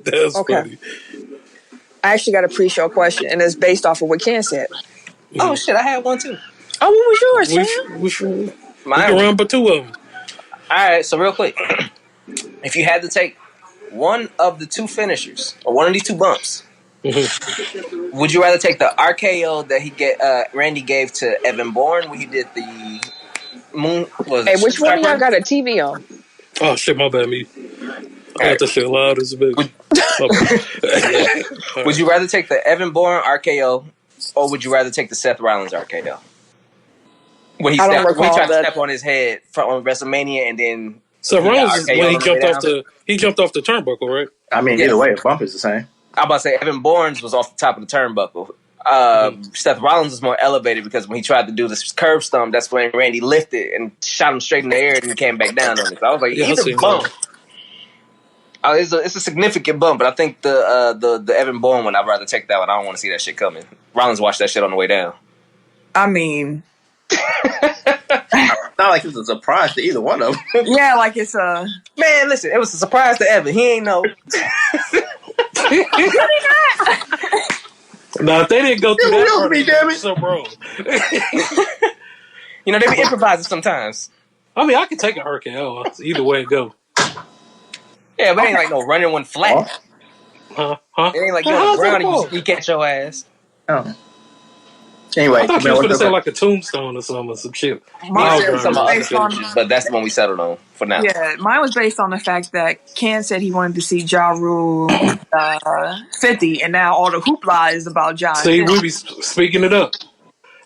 That's okay. funny. I actually got a pre-show question, and it's based off of what Ken said. Oh shit, I had one too. Oh, what was yours, Sam? We can run but two of them. All right, so real quick, if you had to take one of the two finishers or one of these two bumps, would you rather take the RKO that Randy gave to Evan Bourne when he did the moon? Hey, which one of y'all got a TV on? Oh shit, my bad, me. I got that shit loud as a bitch. Would you rather take the Evan Bourne RKO, or would you rather take the Seth Rollins RKO? When he tried to step on his head on WrestleMania, and then Seth Rollins when he jumped off the turnbuckle, right? I mean, either way, the bump is the same. I'm about to say Evan Bourne's was off the top of the turnbuckle. Seth Rollins was more elevated because when he tried to do this curb stomp, that's when Randy lifted and shot him straight in the air and came back down on it. So I was like, he's a bump. It's a significant bump, but I think the Evan Bourne one, I'd rather take that one. I don't want to see that shit coming. Rollins watched that shit on the way down. I mean, not like it was a surprise to either one of them. Yeah, like it's a man. Listen, it was a surprise to Evan. He ain't know. No, if they didn't go through that part, damn it. So wrong. You know, they be improvising sometimes. I mean, I could take an RKO either way it go. Yeah, but it ain't like no running one flat. Huh? It ain't like you're on the ground and you catch your ass. Oh. Anyway, I thought you was going to say like a tombstone or some shit. But that's the one we settled on for now. Yeah, mine was based on the fact that Ken said he wanted to see Ja Rule 50, and now all the hoopla is about Ja. See, we be speaking it up.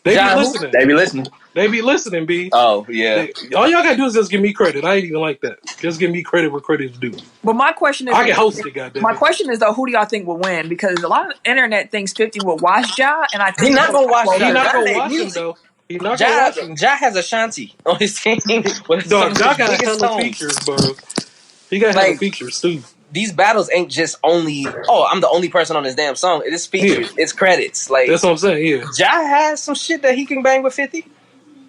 They be listening. They be listening, B. Oh, yeah. All y'all gotta do is just give me credit. I ain't even like that. Just give me credit where credit's due. But my question is, I can host it, goddamn. My question is though, who do y'all think will win? Because a lot of the internet thinks 50 will watch Ja, and I think he's not gonna watch Ja. He's not gonna watch him though. He's not gonna watch him. Ja has Ashanti on his team. Dog, Ja got a ton of features, bro. He got hella features too. These battles ain't just only, I'm the only person on this damn song. It is features. Yeah. It's credits. Like that's what I'm saying, yeah. Ja has some shit that he can bang with 50.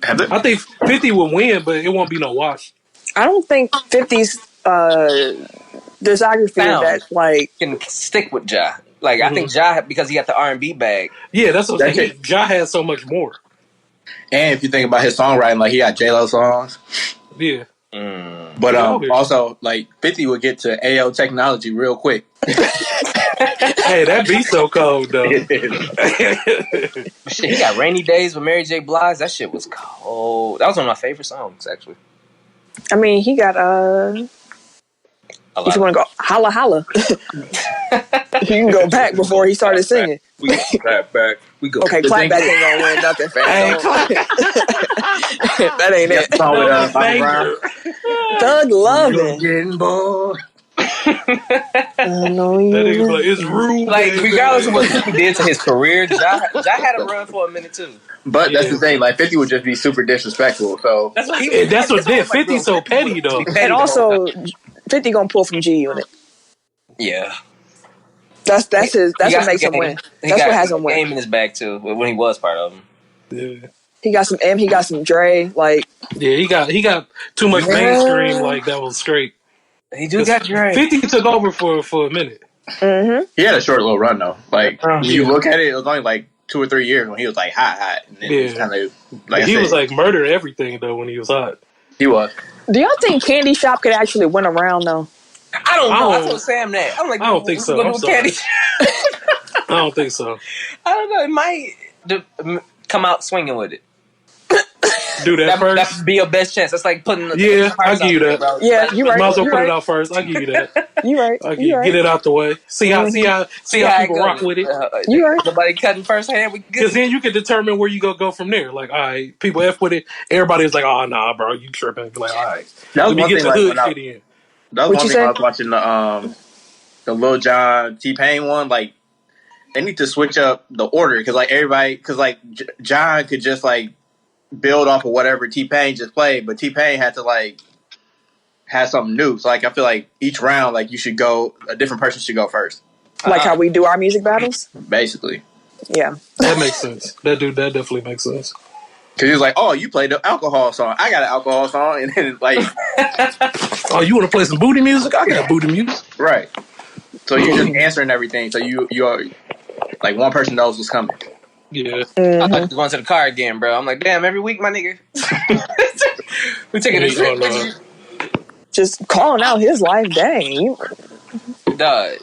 I think 50 will win, but it won't be no wash. I don't think 50's discography that like can stick with Ja. Like I think Ja, because he got the R&B bag. Yeah, that's what I'm saying. Ja has so much more. And if you think about his songwriting, like he got J-Lo songs. Yeah. But also, like 50 would get to AO technology real quick. Hey, that beat so cold though. Shit, he got Rainy Days with Mary J. Blige. That shit was cold. That was one of my favorite songs, actually. I mean, he got if you want to go holla holla, you can go back before he started singing. We go clap back. We go. Okay, clap back ain't gonna win nothing, fam. That ain't it. Thug loving. Getting bored. I know you. That nigga like, it's rude. Like regardless of what he did to his career, Ja had a run for a minute too. But that's the thing. Like 50 would just be super disrespectful. So that's what did 50 so petty though. And also, 50 gonna pull from G Unit. Yeah. That's what makes him win. That's what has him win. Game in his bag too when he was part of him. Yeah. He got some M. He got some Dre. Like yeah, he got too much mainstream. Like that was straight. He got Dre. 50 took over for a minute. Mm-hmm. He had a short little run though. Like when you look at it, it was only like 2 or 3 years when he was like hot, and then it was kind of like he was like murdering everything though when he was hot. He was. Do y'all think Candy Shop could actually win a round though? I don't know. I told Sam that. I'm like, I don't think so. I don't think so. I don't know. It might come out swinging with it. Do that first. That would be your best chance. That's like putting. I'll give you that. Bro. Yeah, you right. Might as well put it out first. I'll give you that. You right. Get it out the way. See how people rock with it. You right. Nobody cutting first hand. We good. Because then you can determine where you go from there. Like, all right, people F with it. Everybody's like, oh nah, bro, you tripping? Like, all right, let me get the hood shit in. That was one thing I was watching the Lil Jon T-Pain one. Like, they need to switch up the order because John could just like build off of whatever T-Pain just played, but T-Pain had to like have something new. So like I feel like each round, like a different person should go first. Like how we do our music battles? Basically. Yeah. That makes sense. That definitely makes sense. Because he was like, oh, you played the alcohol song. I got an alcohol song. And then like... oh, you want to play some booty music? I got booty music. Right. So you're just answering everything. So you are like one person knows what's coming. Yeah. I like going to the car again, bro. I'm like, damn, every week, my nigga. We taking a trip. Just calling out his life, dang. Dog.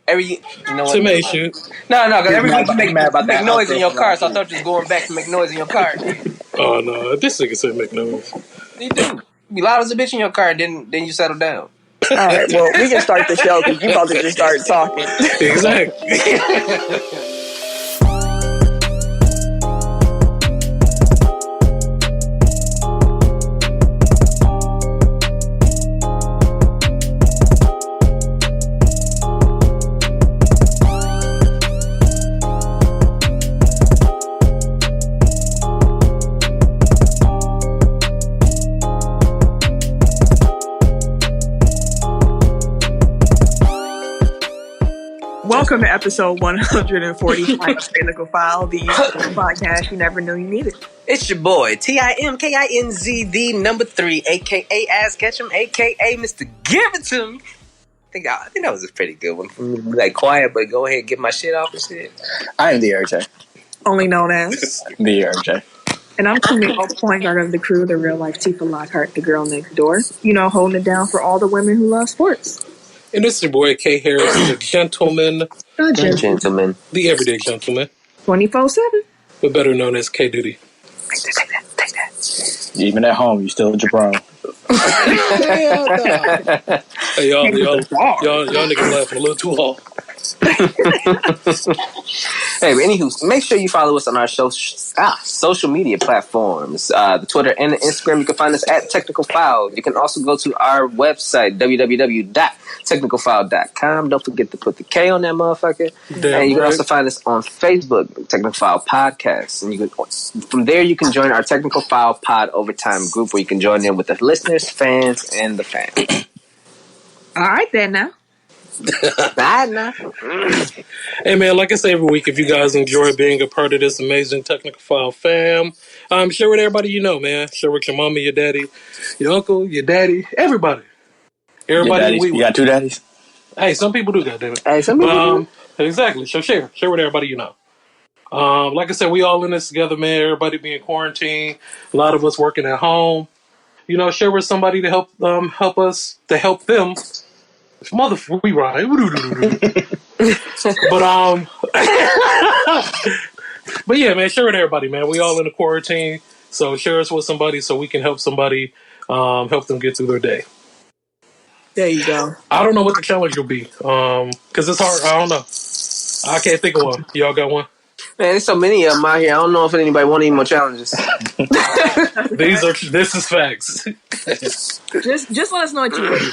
You know what? To make sure. No, because every week you make that noise in your outro car, so I thought you was going back to make noise in your car again. Oh no, this nigga said make noise. You do. Be loud as a bitch in your car, then you settle down. All right, well, we can start the show because you about to just start talking. Exactly. Welcome to episode 145 of Technical File, the podcast you never knew you needed. It's your boy, TIMKINZ, the number 3, a.k.a. Ass Ketchum, a.k.a. Mr. Give It To Me. I think that was a pretty good one for me. Like, quiet, but go ahead and get my shit off and shit. I am the RJ. Only known as The RJ. And I'm Kumi, point guard of the crew, the real life Tifa Lockhart, the girl next door. You know, holding it down for all the women who love sports. And this is your boy K Harris, the gentleman. Gentleman. The everyday gentleman. 24/7. But better known as K Duty. Take that. Even at home, you still a jabron. Hey, y'all niggas laughing a little too hard. Hey, but anywho, make sure you follow us on our social media platforms. The Twitter and the Instagram, you can find us at Technical File. You can also go to our website, www.technicalfile.com. Don't forget to put the K on that motherfucker. And you can also find us on Facebook, Technical File Podcast. And from there, you can join our Technical File Pod Overtime group where you can join in with the listeners, fans, and the fans. All right, then now. Hey man, like I say every week, if you guys enjoy being a part of this amazing Technical File fam, share with everybody you know, man. Share with your mama, your daddy, your uncle, your daddy, everybody. Everybody. You got two daddies? Hey, some people do, goddammit. Hey, some people do. Exactly. So share with everybody you know. Like I said, we all in this together, man. Everybody being quarantined. A lot of us working at home. You know, share with somebody to help us to help them. Motherfucker, we rhyme. But yeah, man, share with everybody, man. We all in the quarantine, so share us with somebody so we can help somebody, help them get through their day. There you go. I don't know what the challenge will be, because it's hard. I don't know. I can't think of one. Y'all got one? Man, there's so many of them out here. I don't know if anybody want any more challenges. This is facts. Just let us know what you do.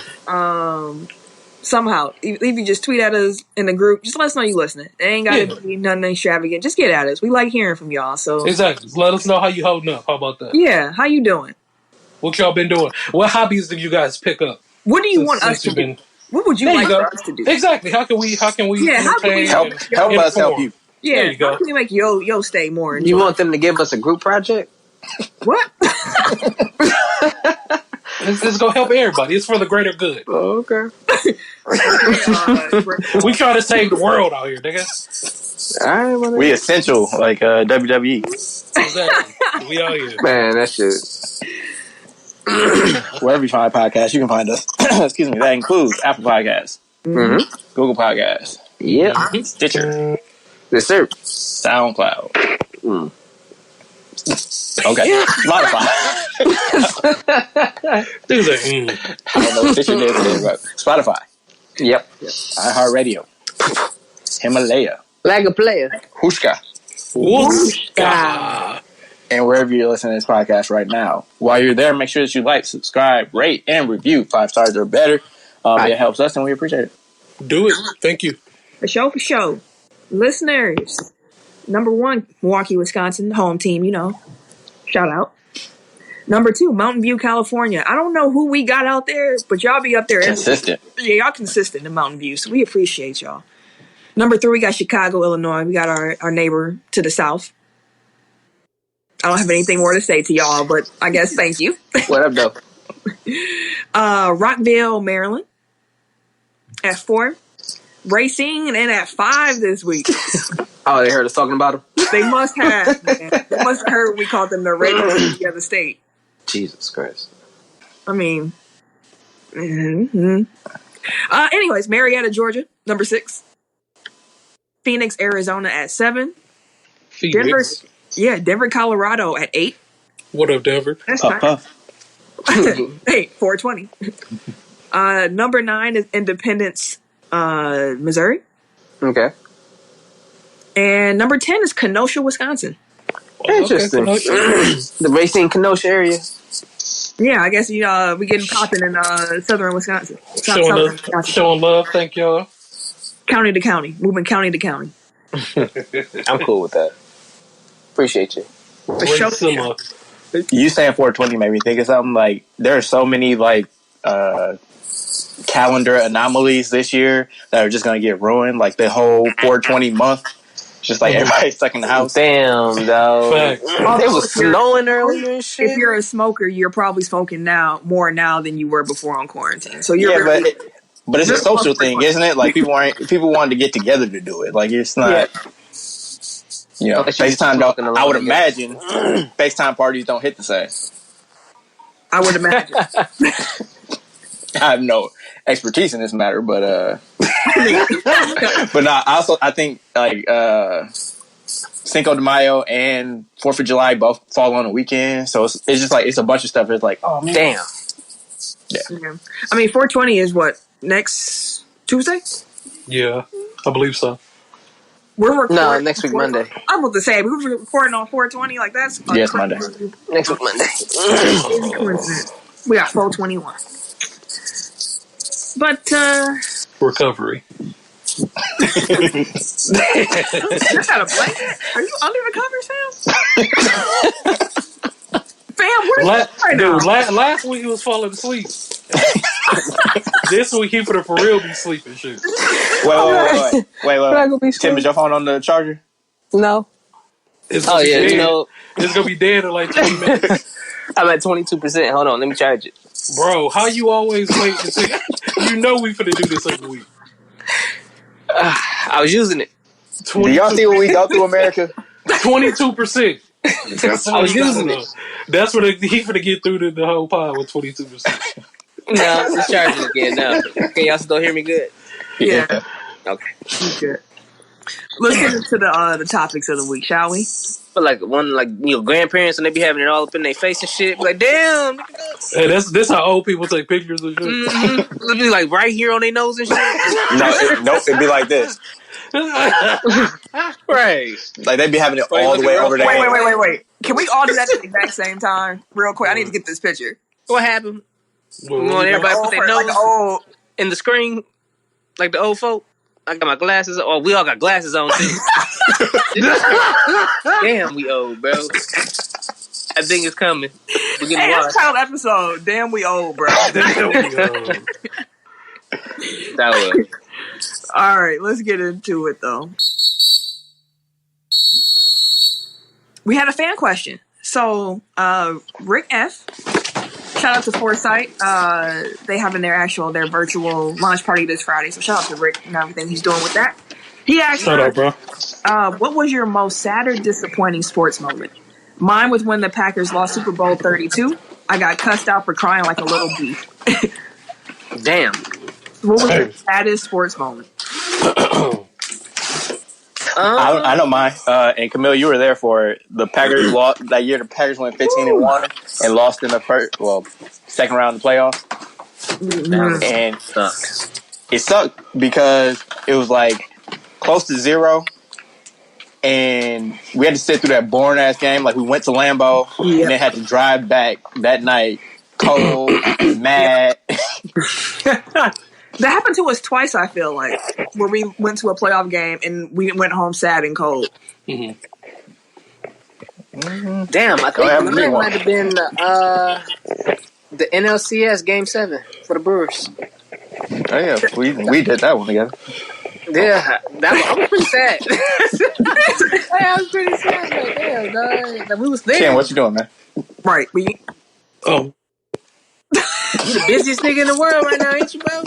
Somehow, if you just tweet at us in the group, just let us know you listening. It ain't got to be nothing extravagant. Just get at us. We like hearing from y'all. So exactly. Let us know how you holding up. How about that? Yeah, how you doing? What y'all been doing? What hobbies did you guys pick up? What do you want us to do? What would you like for us to do? Exactly. How can we? Yeah, how can we help us help you? Yeah, there you go. How can we make yo stay more enjoyable? You want them to give us a group project? What? It's gonna help everybody. It's for the greater good. Oh, okay. We try to save the world out here, nigga. All right, we essential like WWE. Exactly. We out here, man. That shit. Wherever you find podcasts, you can find us. Excuse me. That includes Apple Podcasts, Google Podcasts, Stitcher, yes, sir. SoundCloud. Okay, Spotify. Dude's like, I don't know what Stitcher is, but Spotify. Yep. iHeartRadio. Himalaya. Like a player. Hushka. And wherever you're listening to this podcast right now, while you're there, make sure that you like, subscribe, rate, and review. 5 stars or better. It helps us, and we appreciate it. Do it. Thank you. For sure. Listeners, number 1, Milwaukee, Wisconsin, home team, you know. Shout out. Number 2, Mountain View, California. I don't know who we got out there, but y'all be up there. Consistent. Yeah, y'all consistent in Mountain View, so we appreciate y'all. Number 3, we got Chicago, Illinois. We got our neighbor to the south. I don't have anything more to say to y'all, but I guess thank you. What up, though? Rockville, Maryland. At 4, Racing and at 5 this week. Oh, they heard us talking about him? They must have, man. They must have heard we called them the Ravens of the state. Jesus Christ. I mean, anyways, Marietta, Georgia, number 6. Phoenix, Arizona at 7. Phoenix. Denver, Colorado at 8. What up, Denver? That's nice. Hey, 420. Number 9 is Independence, Missouri. Okay. And number 10 is Kenosha, Wisconsin. Interesting. Okay. The racing Kenosha area. Yeah, I guess we getting popping in southern Wisconsin. Showing love, thank y'all. County to county, moving county to county. I'm cool with that. Appreciate you. For sure. You saying 420 made me think of something. Like, there are so many like calendar anomalies this year that are just gonna get ruined. Like the whole 420 month, just like everybody's stuck in the house. Damn, dog. It was snowing earlier and shit. If you're a smoker, you're probably smoking more now than you were before on quarantine. So you're but it's a social thing, isn't it? Like people wanted to get together to do it. Like it's not. You know, FaceTime. I would imagine FaceTime parties don't hit the same. I would imagine. I have no expertise in this matter, but but no. I think like Cinco de Mayo and 4th of July both fall on a weekend, so it's just like it's a bunch of stuff. It's like, oh man, damn. Yeah. I mean, 420 is what, next Tuesday? Yeah, I believe so. We're recording. No, next week Monday. I'm about to say we were recording on 420. Like that's yes, Monday. Next week Monday. We got 421. But recovery. You got a blanket? Are you under the covers, Sam? Fam, where's last week he was falling asleep. This week he for real be sleeping shit. Wait. Tim, is your phone on the charger? No. It's gonna be dead in like 20 minutes. I'm at 22%. Hold on, let me charge it. Bro, how you always wait until you know we finna do this every week? I was using it. Do y'all see what we go through, America? 22%. I was using it. That's what he finna get through the whole pod with 22%. No, it's charging again now. Can y'all still hear me good? Yeah. Okay. Good. Let's get into the topics of the week, shall we? But like grandparents and they be having it all up in their face and shit. Like, damn. Hey, this how old people take pictures and shit. Mm-hmm. It'll be like right here on their nose and shit. Nope, it'd be like this. Right. Like they'd be having it all the way over there. Wait. Can we all do that at the exact same time? Real quick. I need to get this picture. What happened? You want everybody to put their nose in the screen? Like the old folk? I got my glasses on. Oh, we all got glasses on too. Damn, we old, bro. I think it's coming. We're getting that's title episode. Damn, we old, bro. Damn, we old. That was. All right, let's get into it though. We had a fan question. So, Rick F. Shout out to Foresight. They having their virtual launch party this Friday. So shout out to Rick and everything he's doing with that. He asked, "Shout out, bro. What was your most sad or disappointing sports moment?" Mine was when the Packers lost Super Bowl 32. I got cussed out for crying like a little bee. Damn. What was your saddest sports moment? I know mine. And Camille, you were there for it. The Packers lost that year. The Packers went 15-1 and lost in the second round of the playoffs. Mm-hmm. And it sucked because it was like close to 0, and we had to sit through that boring ass game. Like we went to Lambeau and then had to drive back that night, cold, mad. That happened to us twice, I feel like, where we went to a playoff game and we went home sad and cold. Mm-hmm. Damn, I think that might have been the NLCS Game 7 for the Brewers. Oh yeah, we did that one together. Yeah, I was pretty sad. I was pretty sad. Like, damn, dog. Like, we was there. Ken, what you doing, man? Right. Oh. You the busiest nigga in the world right now, ain't you, bro?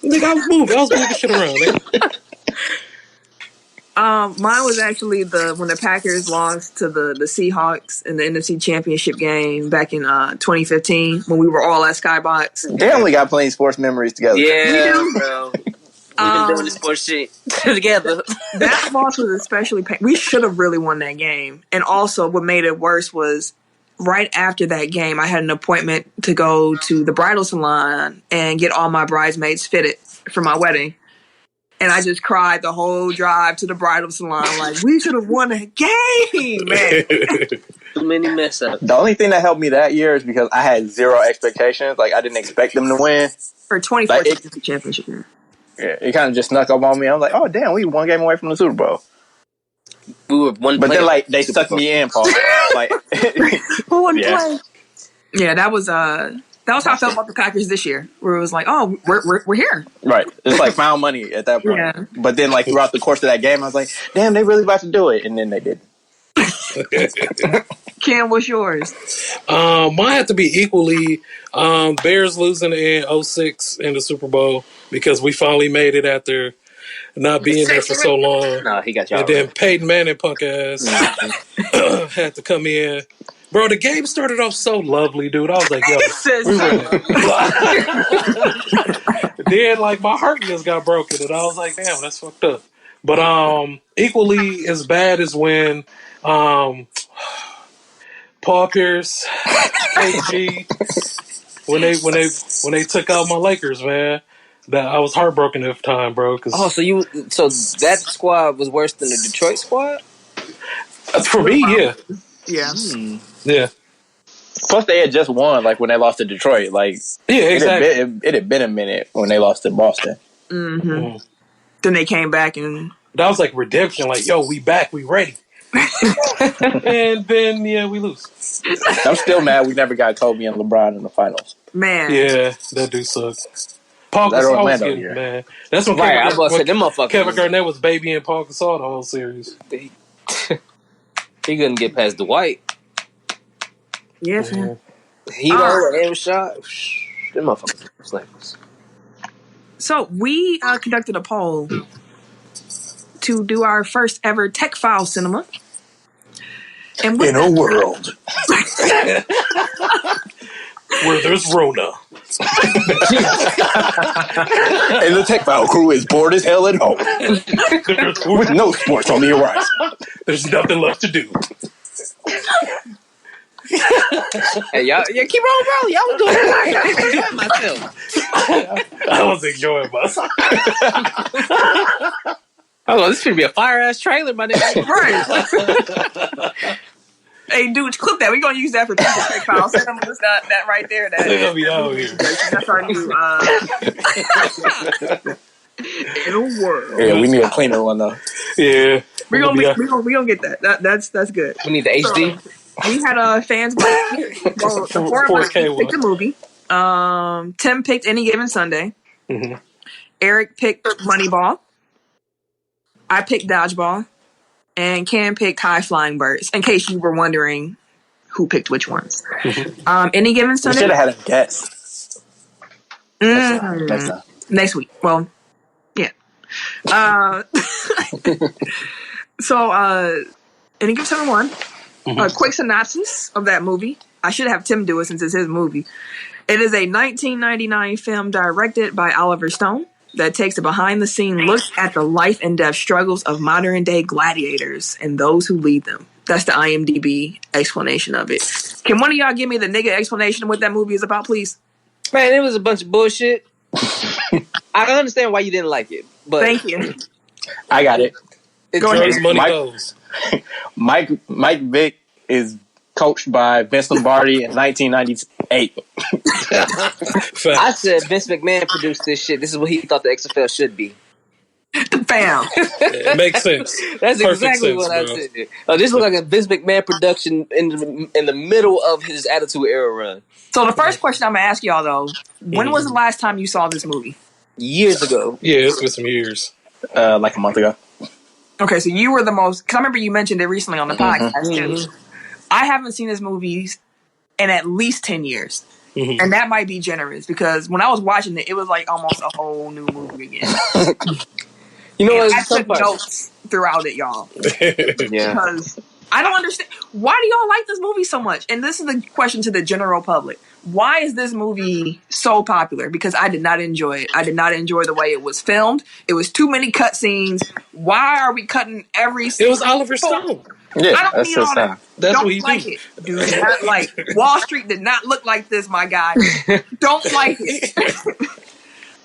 Nigga, I was moving shit around, nigga. Mine was actually when the Packers lost to the Seahawks in the NFC Championship game back in 2015 when we were all at Skybox. They only got plenty sports memories together. Yeah, bro. We've been doing this sports shit together. That loss was especially painful. We should have really won that game. And also, what made it worse was right after that game, I had an appointment to go to the bridal salon and get all my bridesmaids fitted for my wedding. And I just cried the whole drive to the bridal salon. Like, we should have won that game, man. Too many mess ups. The only thing that helped me that year is because I had zero expectations. Like, I didn't expect them to win. For 2014 championship year. Yeah, it kind of just snuck up on me. I was like, oh, damn, we one game away from the Super Bowl. We were one But play then, like, they sucked me in, Paul. Like, who wouldn't play? Yeah, that was how I felt about the Packers this year, where it was like, oh, we're here. Right. It's like found money at that point. Yeah. But then, like, throughout the course of that game, I was like, damn, they really about to do it. And then they did. Cam, what's yours? Mine had to be equally Bears losing in 2006 in the Super Bowl because we finally made it after not being there for so long. No, he got y'all. And then Peyton Manning punk ass had to come in. Bro, the game started off so lovely, dude. I was like, yo, then like my heart just got broken, and I was like, damn, that's fucked up. But equally as bad as when Paul Pierce, AG, when they took out my Lakers, man. That I was heartbroken at the time, bro. So that squad was worse than the Detroit squad? For me, yeah. Yeah. Yeah. Plus, they had just won, like, when they lost to Detroit. Like, yeah, exactly. It had been a minute when they lost to Boston. Mm-hmm. Mm. Then they came back and... That was like redemption. Like, yo, we back. We ready. And then, yeah, we lose. I'm still mad we never got Kobe and LeBron in the finals. Man. Yeah, that do suck. Paul Gasol was getting, man. That's when Kevin Garnett was babying Paul Gasol the whole series. He couldn't get past Dwight. Yes, man. He over every shot. Them motherfuckers were slaves. So we conducted a poll to do our first ever Tech File Cinema. And in a world where there's Rona. And the Tech File crew is bored as hell at home. With no sports on the horizon. There's nothing left to do. Hey, y'all, keep on rolling. Y'all was doing it. I was enjoying myself. I was enjoying myself. Oh, this should be a fire ass trailer, my nigga. Right. Hey, dude, clip that. We're gonna use that for Tech File Cinema. It's not that right there. They're gonna be out here. That's our new. In a world. Yeah, we need a cleaner one though. Yeah, we're gonna get that. That's good. We need the HD. We had fans. Well, the four of us picked the movie. Tim picked Any Given Sunday. Mm-hmm. Eric picked Moneyball. I picked Dodgeball. And Cam picked High Flying Birds. In case you were wondering who picked which ones. Mm-hmm. Any Given Sunday. We should have had a guess. Next week. Well, yeah. So, Any Given Sunday 1. Mm-hmm. A quick synopsis of that movie. I should have Tim do it since it's his movie. It is a 1999 film directed by Oliver Stone that takes a behind-the-scene look at the life and death struggles of modern-day gladiators and those who lead them. That's the IMDb explanation of it. Can one of y'all give me the nigga explanation of what that movie is about, please? Man, it was a bunch of bullshit. I don't understand why you didn't like it, but thank you. I got it. Go ahead. Money goes. Mike Vick is coached by Vince Lombardi in 1998. I said Vince McMahon produced this shit. This is what he thought the XFL should be. Bam. It makes sense. That's exactly what I said. This looks like a Vince McMahon production in the middle of his Attitude Era run. So the first question I'm going to ask y'all, though, when was the last time you saw this movie? Years ago. Yeah, it's been some years. Like a month ago. Okay, so you were the most... Because I remember you mentioned it recently on the podcast, too. I haven't seen this movie in at least 10 years. And that might be generous because when I was watching it, it was like almost a whole new movie again. You know, I took notes throughout it, y'all. Yeah. Because I don't understand. Why do y'all like this movie so much? And this is the question to the general public. Why is this movie so popular? Because I did not enjoy it. I did not enjoy the way it was filmed. It was too many cutscenes. Why are we cutting every scene? It was Oliver Stone. Yeah, I don't need all that. That's don't what he like do. it. Do not like Wall Street did not look like this, my guy. Don't like it.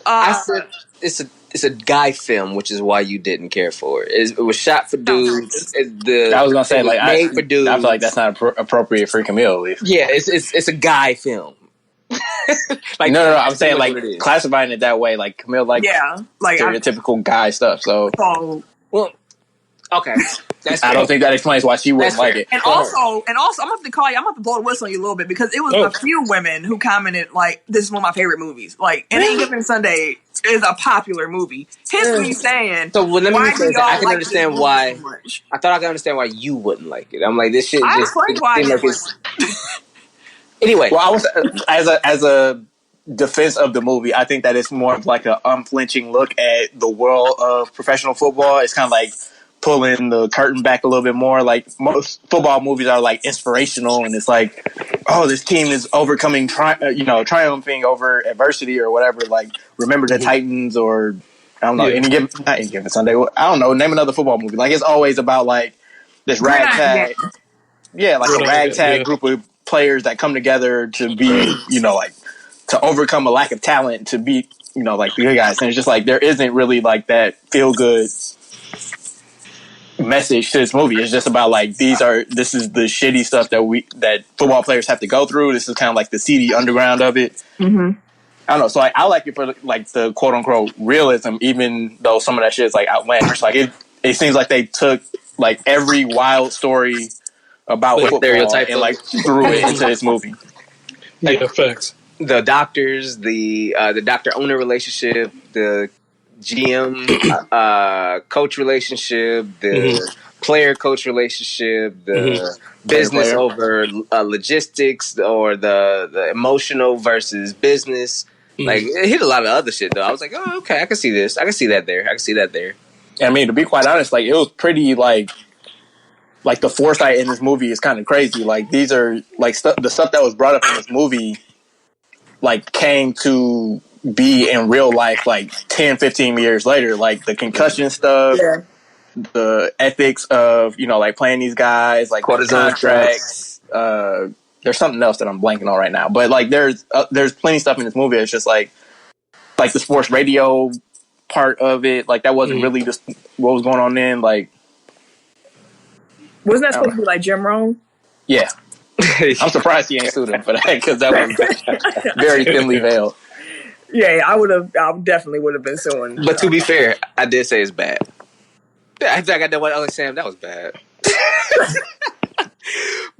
I said it's a guy film, which is why you didn't care for it. It was shot for dudes. I was gonna say like made for dudes. I feel like that's not appropriate for Camille. At least. Yeah, it's a guy film. Like no, I'm saying like classifying it that way. Like Camille, like stereotypical guy stuff. So well, okay. I don't think that explains why she wouldn't like it. And also, I'm gonna have to call you. I'm gonna have to blow the whistle on you a little bit because it was a few women who commented like, "This is one of my favorite movies." Like, Any Given Sunday is a popular movie. Hence me saying. So let me say that I can understand why. So much? I thought I could understand why you wouldn't like it. I'm like, this shit. I just explained why. Anyway, well, I was as a defense of the movie, I think that it's more of like an unflinching look at the world of professional football. It's kind of like pulling the curtain back a little bit more. Like most football movies are like inspirational, and it's like, oh, this team is overcoming, triumphing over adversity or whatever. Like remember the Titans, or I don't know, not any given Sunday. I don't know, name another football movie. Like it's always about like this ragtag, a ragtag group of players that come together to be, like to overcome a lack of talent to beat, like the good guys. And it's just like there isn't really like that feel good message to this movie. It's just about like this is the shitty stuff that football players have to go through. This is kind of like the seedy underground of it. Mm-hmm. I don't know. So I like it for like the quote unquote realism, even though some of that shit is like outlandish. Like it seems like they took like every wild story about football and like threw it into this movie. Yeah, facts. The doctors, the doctor owner relationship, the GM coach relationship, the player coach relationship, the business over logistics, or the emotional versus business. Like it hit a lot of other shit though. I was like, oh, okay, I can see this. I can see that there. I mean, to be quite honest, like it was pretty like the foresight in this movie is kind of crazy. Like these are like the stuff that was brought up in this movie like came to be in real life like 10, 15 years later. Like the concussion stuff, the ethics of, like playing these guys, like contracts. There's something else that I'm blanking on right now. But like there's plenty of stuff in this movie that's just like the sports radio part of it. Like that wasn't really just what was going on then. Like, wasn't that supposed to be like Jim Rome? Yeah. I'm surprised he ain't sued him for that because that was very thinly veiled. Yeah, I definitely would have been suing. But to be fair, I did say it's bad. I think I got that one. I was like, Sam, that was bad.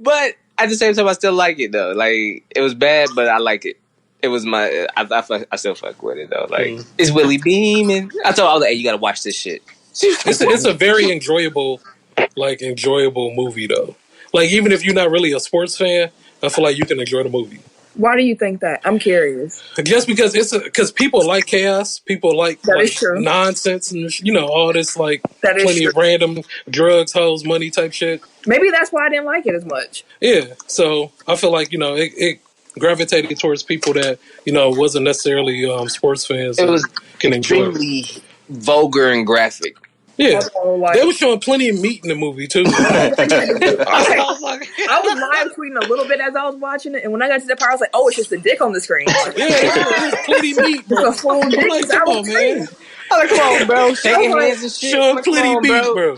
But at the same time, I still like it though. Like it was bad, but I like it. It was I still fuck with it though. Like it's Willie Beam, and I told all hey, you got to watch this shit. It's a very enjoyable movie though. Like even if you're not really a sports fan, I feel like you can enjoy the movie. Why do you think that? I'm curious. Just because because people like chaos, people like nonsense, and all this like plenty of random drugs, hoes, money type shit. Maybe that's why I didn't like it as much. Yeah, so I feel like it gravitated towards people that wasn't necessarily sports fans. It was extremely vulgar and graphic. Yeah, they were showing plenty of meat in the movie too. I was live tweeting a little bit as I was watching it, and when I got to that part, I was like, "Oh, it's just the dick on the screen." There's plenty of meat, bro. It's a full dick. Like, come on, man. I'm like, come on, bro. Shaking hands and shit. Showing plenty of meat, bro.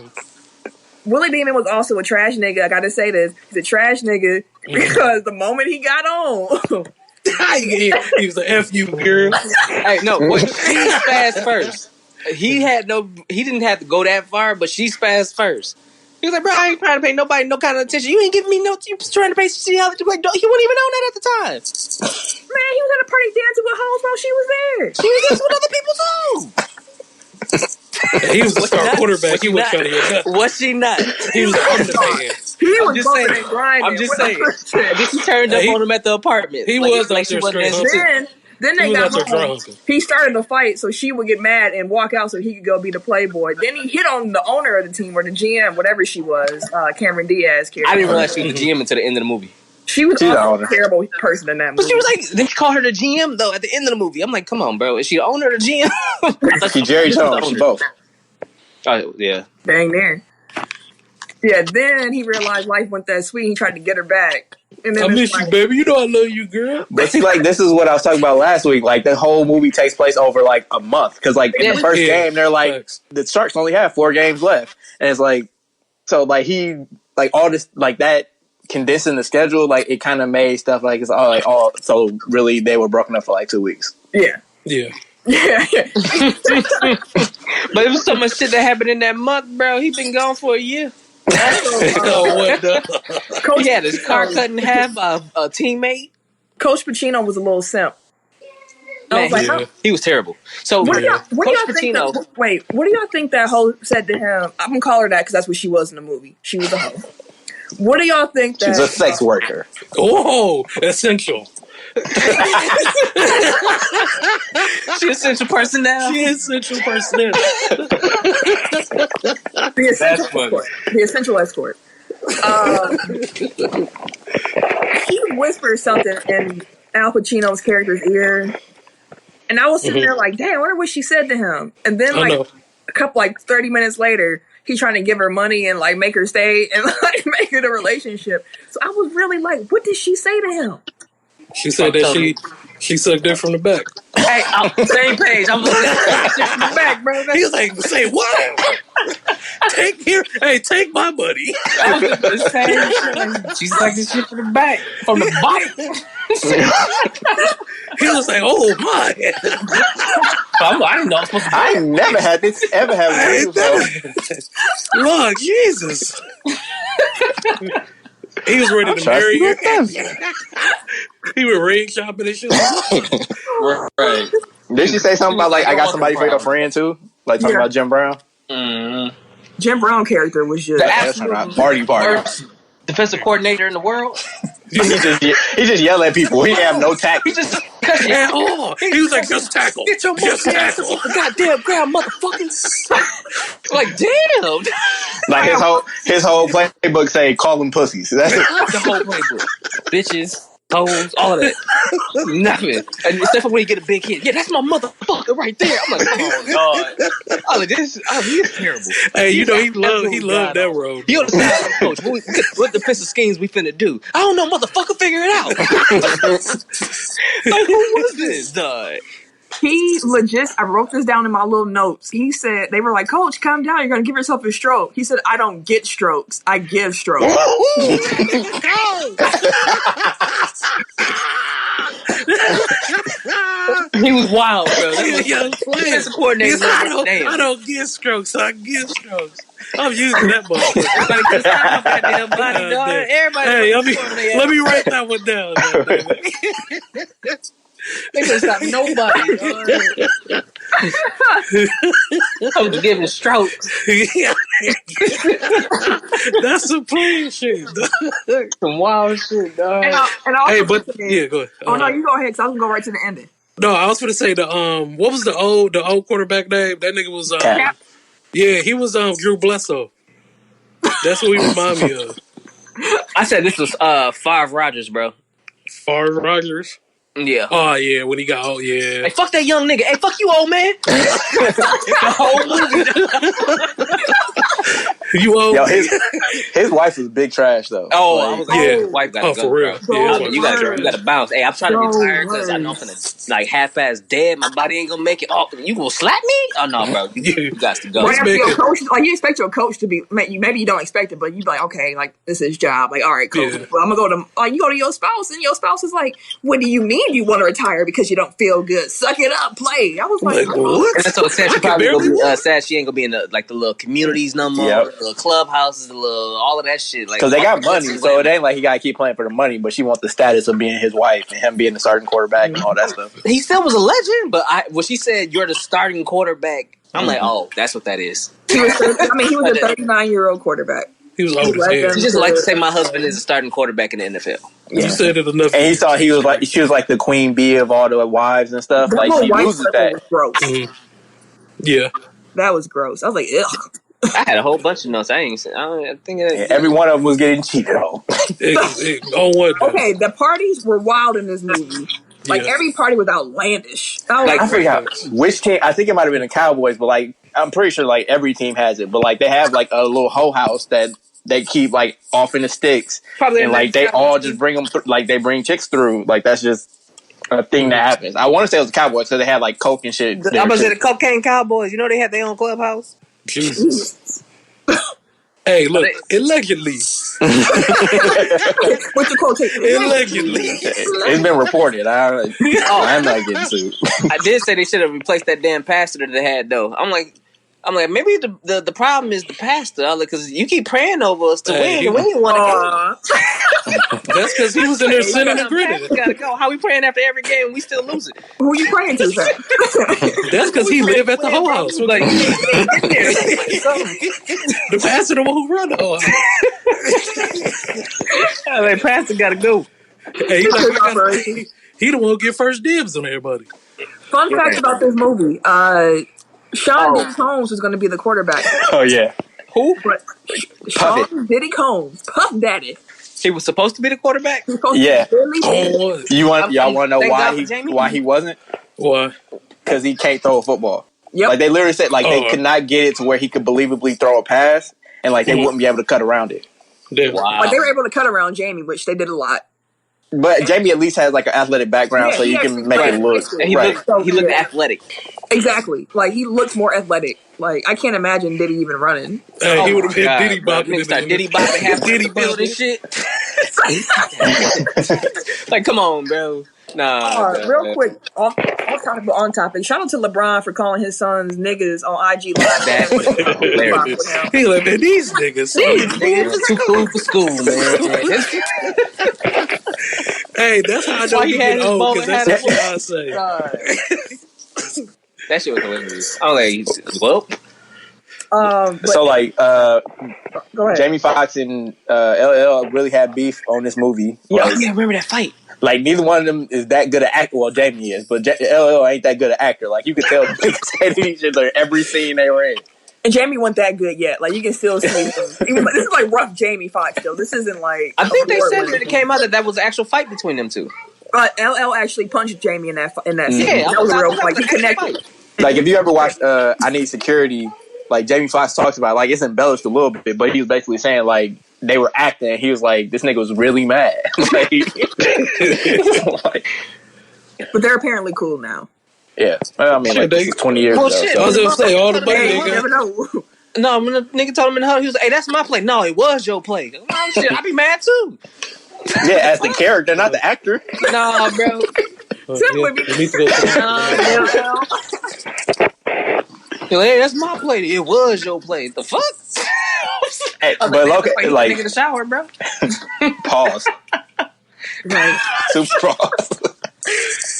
Willie Beeman was also a trash nigga. I gotta say this. He's a trash nigga because the moment he got on, he was an F you, girl. Hey, no, she spazzed first. He didn't have to go that far, but she spazzed first. He was like, bro, I ain't trying to pay nobody no kind of attention. You ain't giving me no, you was trying to pay see how he wouldn't even know that at the time. Man, he was at a party dancing with hoes while she was there. She was dancing with other people too. He was the star quarterback. He was trying to get nothing. Was she not? He was the man. He was I'm just saying. He turned up on him at the apartment. He was like she wasn't. Then they got home. He started the fight, so she would get mad and walk out so he could go be the playboy. Then he hit on the owner of the team or the GM, whatever she was, Cameron Diaz character. I didn't realize she was the GM until the end of the movie. She was also a terrible person in that movie. But she was like, they called her the GM though at the end of the movie. I'm like, come on, bro, is she the owner or the GM? She Jerry Jones, she both. Oh yeah, dang there. Yeah, then he realized life went that sweet. He tried to get her back. And then I miss you, baby. You know I love you, girl. But see, like, this is what I was talking about last week. Like, the whole movie takes place over, like, a month. Because, like, in the first game, they're like, the Sharks only have 4 games left. And it's like, so, like, he, like, all this, like, that condensing the schedule, like, it kind of made stuff like, it's all, like, all, so really, they were broken up for, like, 2 weeks. Yeah. Yeah. Yeah. But it was so much shit that happened in that month, bro. He been gone for a year. Coach, he had his car cut in half by a teammate. Coach Pacino was a little simp. Man, he was terrible. So what do y'all think what do y'all think that hoe said to him? I'm gonna call her that because that's what she was in the movie. She was a hoe. What do y'all think that she's a sex worker? Oh, essential. She essential personnel. She essential personnel. The essential escort. He whispered something in Al Pacino's character's ear, and I was sitting there like, "Damn, I wonder what she said to him." And then, like a couple, 30 minutes later, he's trying to give her money and like make her stay and like make it a relationship. So I was really like, "What did she say to him?" She said that she sucked it from the back. Hey, same page. I'm looking at shit from the back, bro. He was like, "Say what? Take my money." She sucked this shit from the back, from the bike. He was like, "Oh my!" I didn't know I was supposed to. I never had this ever happen. Lord Jesus. He was ready to marry her. He was ring shopping and shit. Right. Did she say something about like I got somebody for your friend too? Like talking about Jim Brown? Mm-hmm. Jim Brown character was just the absolute party. Worst defensive coordinator in the world. he just yell at people. He have no tackle. He just he was like, just tackle. Get your tackle. Goddamn ground, motherfucking. Like, damn. Like his whole playbook say, call them pussies. That's it. The whole playbook. Bitches, hoes, all of that. Nothing. And except for when you get a big hit. Yeah, that's my motherfucker right there. I'm like, oh God. I'm like, he's terrible. Hey, he loved that road. He on the side of the coach. What defensive schemes we finna do? I don't know, motherfucker, figure it out. Like, who was this, dog? He legit, I wrote this down in my little notes. He said, they were like, "Coach, calm down. You're going to give yourself a stroke." He said, "I don't get strokes. I give strokes." He was wild, bro. He was a young player. I don't get strokes. I give strokes. I'm using that motherfucker. Hey, let me write that one down. They couldn't stop nobody. I was giving strokes. That's some plain shit. Some wild shit, dog. And go ahead. Oh no, you go ahead. Cause I was gonna go right to the ending. No, I was gonna say what was the old quarterback name? That nigga was yeah, he was Drew Bledsoe. That's what he remind me of. I said this was Favre Rogers, bro. Favre Rogers. Yeah. Oh yeah, when he got old, yeah. Hey, fuck that young nigga. Hey, fuck you, old man. The whole movie. You old. Yo, his wife is big trash though. Oh, I was like, yeah. Wife gotta go, for real. Yeah, you gotta bounce. Hey, I'm trying to retire because I know I'm finna like half-ass dead. My body ain't gonna make it. Oh, you gonna slap me? Oh no, bro. You got to go. Your coach, like you expect your coach to be. Maybe you don't expect it, but you be like, okay, like this is his job. Like, all right, coach. Yeah. Well, I'm gonna go to. Like, you go to your spouse, and your spouse is like, "What do you mean you want to retire because you don't feel good? Suck it up, play." I was like, what? And that's so sad. She probably gonna be sad. She ain't gonna be in the little communities no more. Yep. The little clubhouses, all of that shit. Like, because they got money, so it ain't like he gotta keep playing for the money. But she wants the status of being his wife and him being the starting quarterback and all that stuff. He still was a legend, but when she said you're the starting quarterback, I'm like, oh, that's what that is. he was a 39-year-old quarterback. He was old as hell. She just like to say my husband is a starting quarterback in the NFL. You said it enough. And he thought she was like the queen bee of all the wives and stuff. That Like whole she white loses circle that. was gross. Mm-hmm. Yeah. That was gross. I was like, ugh. I had a whole bunch of notes. I think Every one of them was getting cheated on. On what? Okay, the parties were wild in this movie. Like every party was outlandish. I forgot which team. I think it might have been the Cowboys, but like I'm pretty sure like every team has it. But like they have like a little hoe house that they keep like off in the sticks, probably, and like they all just bring them like they bring chicks through. Like that's just a thing that happens. I want to say it was the Cowboys because they had like coke and shit. I was at the Cocaine Cowboys. You know they had their own clubhouse. Jesus. Hey, look, allegedly. What's the quotation? Allegedly. It's been reported. I'm not getting sued. I did say they should have replaced that damn pastor that they had, though. I'm like, maybe the problem is the pastor, because you keep praying over us to win, and we didn't want to go. That's because he was in there sinning and grinning. Gotta go. How we praying after every game and we still losing? Who you praying to, sir? That's because he live at the whole house. Like, the pastor, the one who run the whole house. Like, pastor gotta go. Hey, he the one who get first dibs on everybody. Fun fact about this movie: Sean Diddy Combs was going to be the quarterback. Oh yeah, who? But Sean Diddy Combs, Puff Daddy. He was supposed to be the quarterback. Yeah. Y'all want to know why he wasn't? Why? Because he can't throw a football. Yep. Like they literally said, like they could not get it to where he could believably throw a pass, and like they wouldn't be able to cut around it. Wow. Like they were able to cut around Jamie, which they did a lot. But Jamie at least has like an athletic background, so you can make it look. And he looked athletic. Exactly. Like he looks more athletic. Like I can't imagine Diddy even running. Hey, he would have been Diddy bopping. Diddy bopping half Diddy building shit. Like, come on, bro. Nah. Real quick, on topic. Shout out to LeBron for calling his sons niggas on IG Live. He like, man, these niggas too cool for school, man. Hey, that's how I know he get old, because that's what I say. That shit was hilarious. I was like, well. So like, go ahead. Jamie Foxx and LL really had beef on this movie. Yeah, I remember that fight. Like neither one of them is that good an actor. Well, Jamie is, but LL ain't that good an actor. Like you could tell they said each other every scene they were in. And Jamie wasn't that good yet. Like you can still see him. This is like rough Jamie Foxx still. This isn't like. I think they said that it came out that was an actual fight between them two. LL actually punched Jamie in that scene. Yeah, that was real. Like he connected. Like if you ever watched I Need Security, like Jamie Foxx talks about, like it's embellished a little bit, but he was basically saying like they were acting. And he was like, this nigga was really mad. But they're apparently cool now. Yeah, well, I mean, like this is 20 years ago. Shit, I was gonna say all the money they You never know. No, when the nigga told him in the huddle, he was like, "Hey, that's my play." No, it was your play. Oh, shit, I'd be mad too. Yeah, as the character, not the actor. Nah, bro. You need to go. Hey, that's my play. It was your play. The fuck? Hey, but look, like nigga in the shower, bro. Pause. Right. Super pause.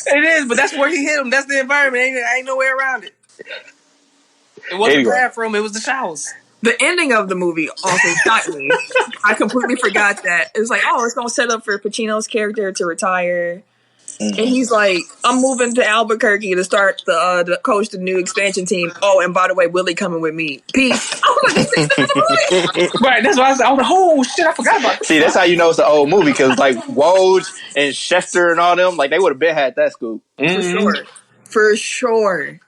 It is, but that's where he hit him. That's the environment. Ain't no way around it. It wasn't the bathroom. It was the showers. The ending of the movie also shocked me. I completely forgot that. It was like, oh, it's going to set up for Pacino's character to retire. Mm-hmm. And he's like, I'm moving to Albuquerque to start the coach the new expansion team. Oh, and by the way, Willie coming with me. Peace. I was like, right, that's why I was like, oh shit, I forgot about that. See, that's how you know it's an old movie, because like Woj and Schefter and all them, like they would have been had that scoop. For sure.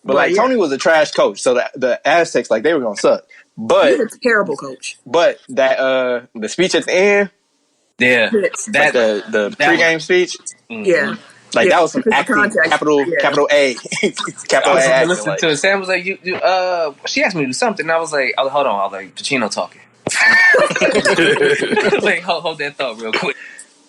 But like Tony was a trash coach, so the Aztecs, like they were gonna suck. But he was a terrible coach. But that the speech at the end, that the pregame speech, yeah, like that was some acting, capital A, capital A. I was listening to it. Sam was like, "You." She asked me to do something. And I was like, "Hold on." I was like, "Pacino talking." I was like, hold that thought real quick.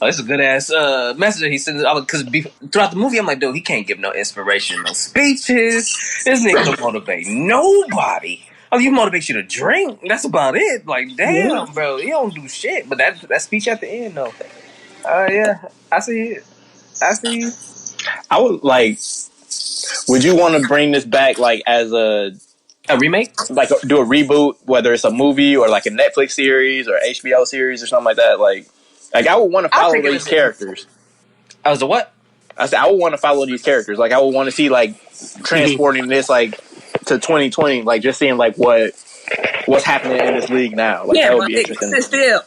Oh, it's a good ass message he sent. Because throughout the movie, I'm like, dude, he can't give no inspirational speeches. This nigga don't motivate nobody. Oh, you motivate you to drink. That's about it. Like, damn, bro, he don't do shit. But that speech at the end, though. Yeah, I see it. I would like. Would you want to bring this back, like as a A remake? Like do a reboot, whether it's a movie or like a Netflix series or HBO series or something like that. Like I would want to follow these characters. I was the what? I said I would want to follow these characters. Like I would want to see like transporting this like to 2020, like just seeing like what's happening in this league now. Like that would be interesting. Still.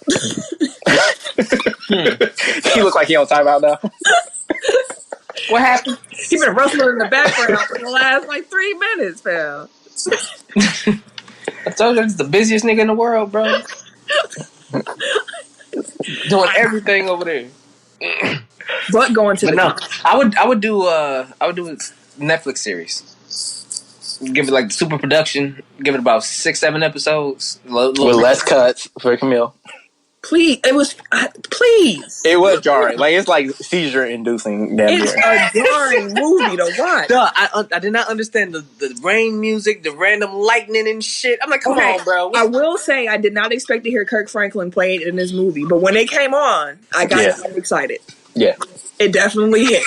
He look like he on timeout now. What happened? He been rustling in the background for the last like 3 minutes, pal. I told you, he's the busiest nigga in the world, bro. Doing everything over there. But going to but no, I would do a Netflix series. Give it like super production. Give it about 6-7 episodes with less cuts for Camille. Please, it was jarring. Like it's like seizure inducing. It's a jarring movie to watch. Duh, I did not understand the rain music, the random lightning and shit. I'm like, come on, bro. I will say I did not expect to hear Kirk Franklin play it in this movie, but when it came on, I got excited. Yeah, it definitely hit.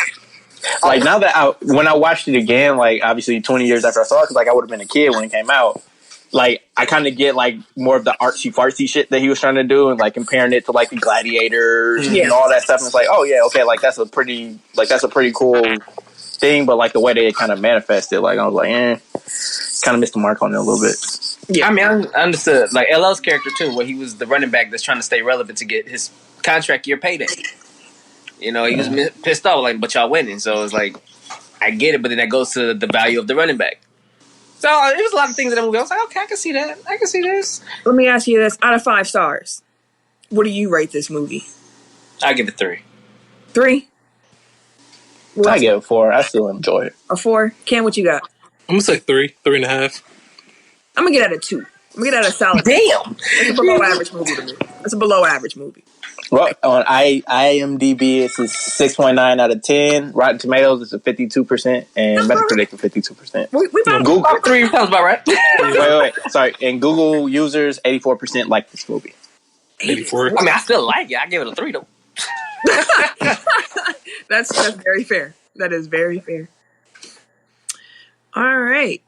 Like now that when I watched it again, like obviously 20 years after I saw it, because like I would have been a kid when it came out. Like I kind of get like more of the artsy fartsy shit that he was trying to do, and like comparing it to like the Gladiators and all that stuff. And it's like, oh yeah, okay, like that's a pretty cool thing, but like the way they kind of manifested, like I was like, kind of missed the mark on it a little bit. Yeah, I mean, I understood like LL's character too, where he was the running back that's trying to stay relevant to get his contract year payday. You know, he was pissed off, like, but y'all winning, so it's like I get it, but then that goes to the value of the running back. So it was a lot of things in that movie. I was like, okay, I can see that. I can see this. Let me ask you this: out of 5 stars, what do you rate this movie? I give it 3. 3? I give it 4. I still enjoy it. A 4? Ken, what you got? I'm gonna say 3, 3.5. I'm gonna get at a 2. I'm gonna get at a solid. Damn, it's a below average movie to me. It's a below average movie. Well, on IMDb, it's a 6.9 out of 10. Rotten Tomatoes, it's a 52%, and Metacritic, a 52%. We Google 3 sounds about right. wait. Sorry, and Google users, 84% like this movie. 84. I mean, I still like it. I give it a 3 though. That's very fair. That is very fair. All right.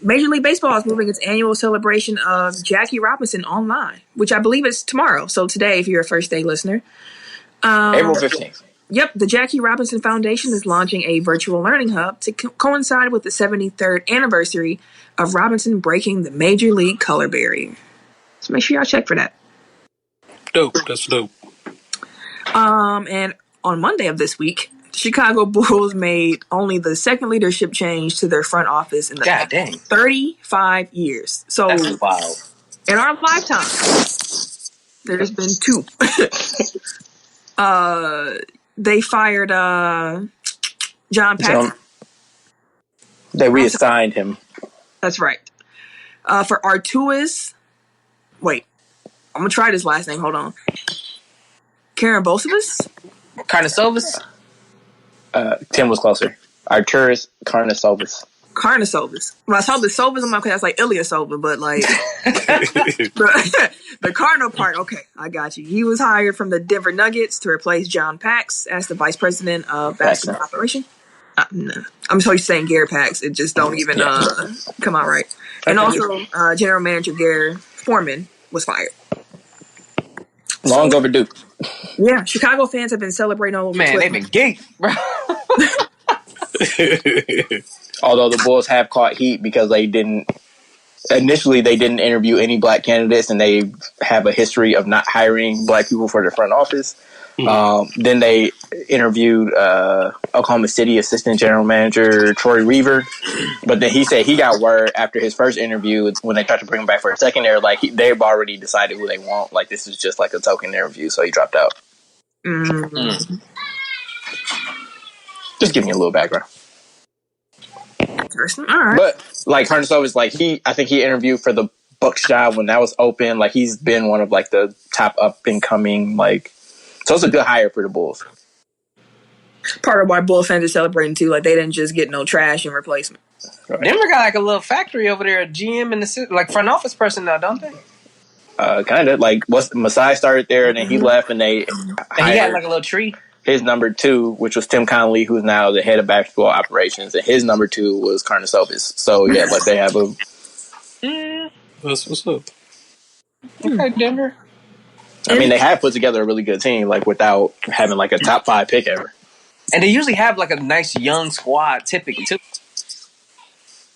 Major League Baseball is moving its annual celebration of Jackie Robinson online, which I believe is tomorrow. So today, if you're a first day listener. April 15th. Yep. The Jackie Robinson Foundation is launching a virtual learning hub to coincide with the 73rd anniversary of Robinson breaking the Major League color barrier. So make sure y'all check for that. Dope. That's dope. And on Monday of this week, Chicago Bulls made only the second leadership change to their front office in the past 35 years. So that's wild. In our lifetime, there's been 2. They fired John Paxson. They reassigned him. That's right. For Artuis, wait, I'm gonna try this last name. Hold on. Karnibosovas? Tim was closer. Arturis Karnibosovas. When I saw the Sovas, I'm like, okay, that's like Ilyasova, but like the Cardinal part, okay, I got you. He was hired from the Denver Nuggets to replace John Pax as the vice president of basketball operation. No. I'm so used to saying Gary Pax, it just don't even come out right. And also, general manager Gary Foreman was fired. Long overdue. Yeah, Chicago fans have been celebrating all over Twitter. They've been geeked, bro. Although the Bulls have caught heat because they didn't interview any black candidates, and they have a history of not hiring black people for their front office. Mm-hmm. Then they interviewed Oklahoma City assistant general manager Troy Reaver, but then he said he got word after his first interview when they tried to bring him back for a second. They've already decided who they want. Like this is just like a token interview, so he dropped out. Mm-hmm. Just give me a little background. All right. But like Karnibosov is like I think he interviewed for the Bucks job when that was open. Like he's been one of like the top up and coming so it's a good hire for the Bulls. Part of why Bulls fans are celebrating too. Like they didn't just get no trash in replacement. Right. Denver got like a little factory over there, a GM and the like front office person now, don't they? Kind of like Masai started there and then he left and he had like a little tree. his number 2, which was Tim Connolly, who's now the head of basketball operations, and his number 2 was Karnisovas. So yeah, like they have a. That's what's up. Okay, Denver. I mean, they have put together a really good team, like without having like a top 5 pick ever. And they usually have like a nice young squad, typically too.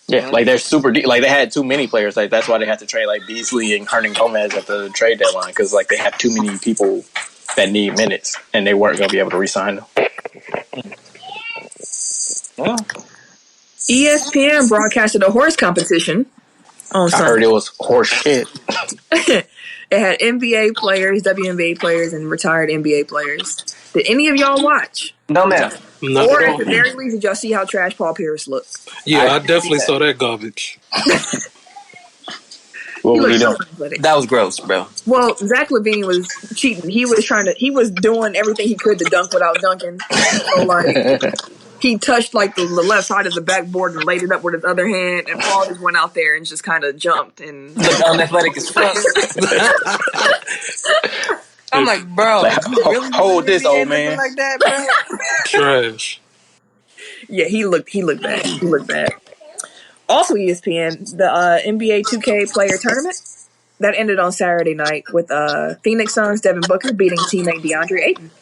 Yeah, like they're super deep. Like they had too many players. Like that's why they had to trade like Beasley and Hernan Gomez at the trade deadline, because like they have too many people that need minutes, and they weren't going to be able to re-sign them. Yeah. ESPN broadcasted a horse competition on Sunday. I heard it was horse shit. It had NBA players, WNBA players, and retired NBA players. Did any of y'all watch? No, ma'am. Or at the very least, did y'all see how trash Paul Pierce looked? Yeah, I definitely saw that garbage. What was he doing? That was gross, bro. Well, Zach LaVine was cheating. He was doing everything he could to dunk without dunking. So, like, he touched, like, the left side of the backboard and laid it up with his other hand, and Paul just went out there and just kind of jumped. And looked unathletic as fuck. I'm like, bro, like, really hold this, old man. like that, bro? Trash. Yeah, he looked bad. He looked bad. Also, ESPN, the NBA 2K player tournament that ended on Saturday night with Phoenix Suns Devin Booker beating teammate DeAndre Ayton.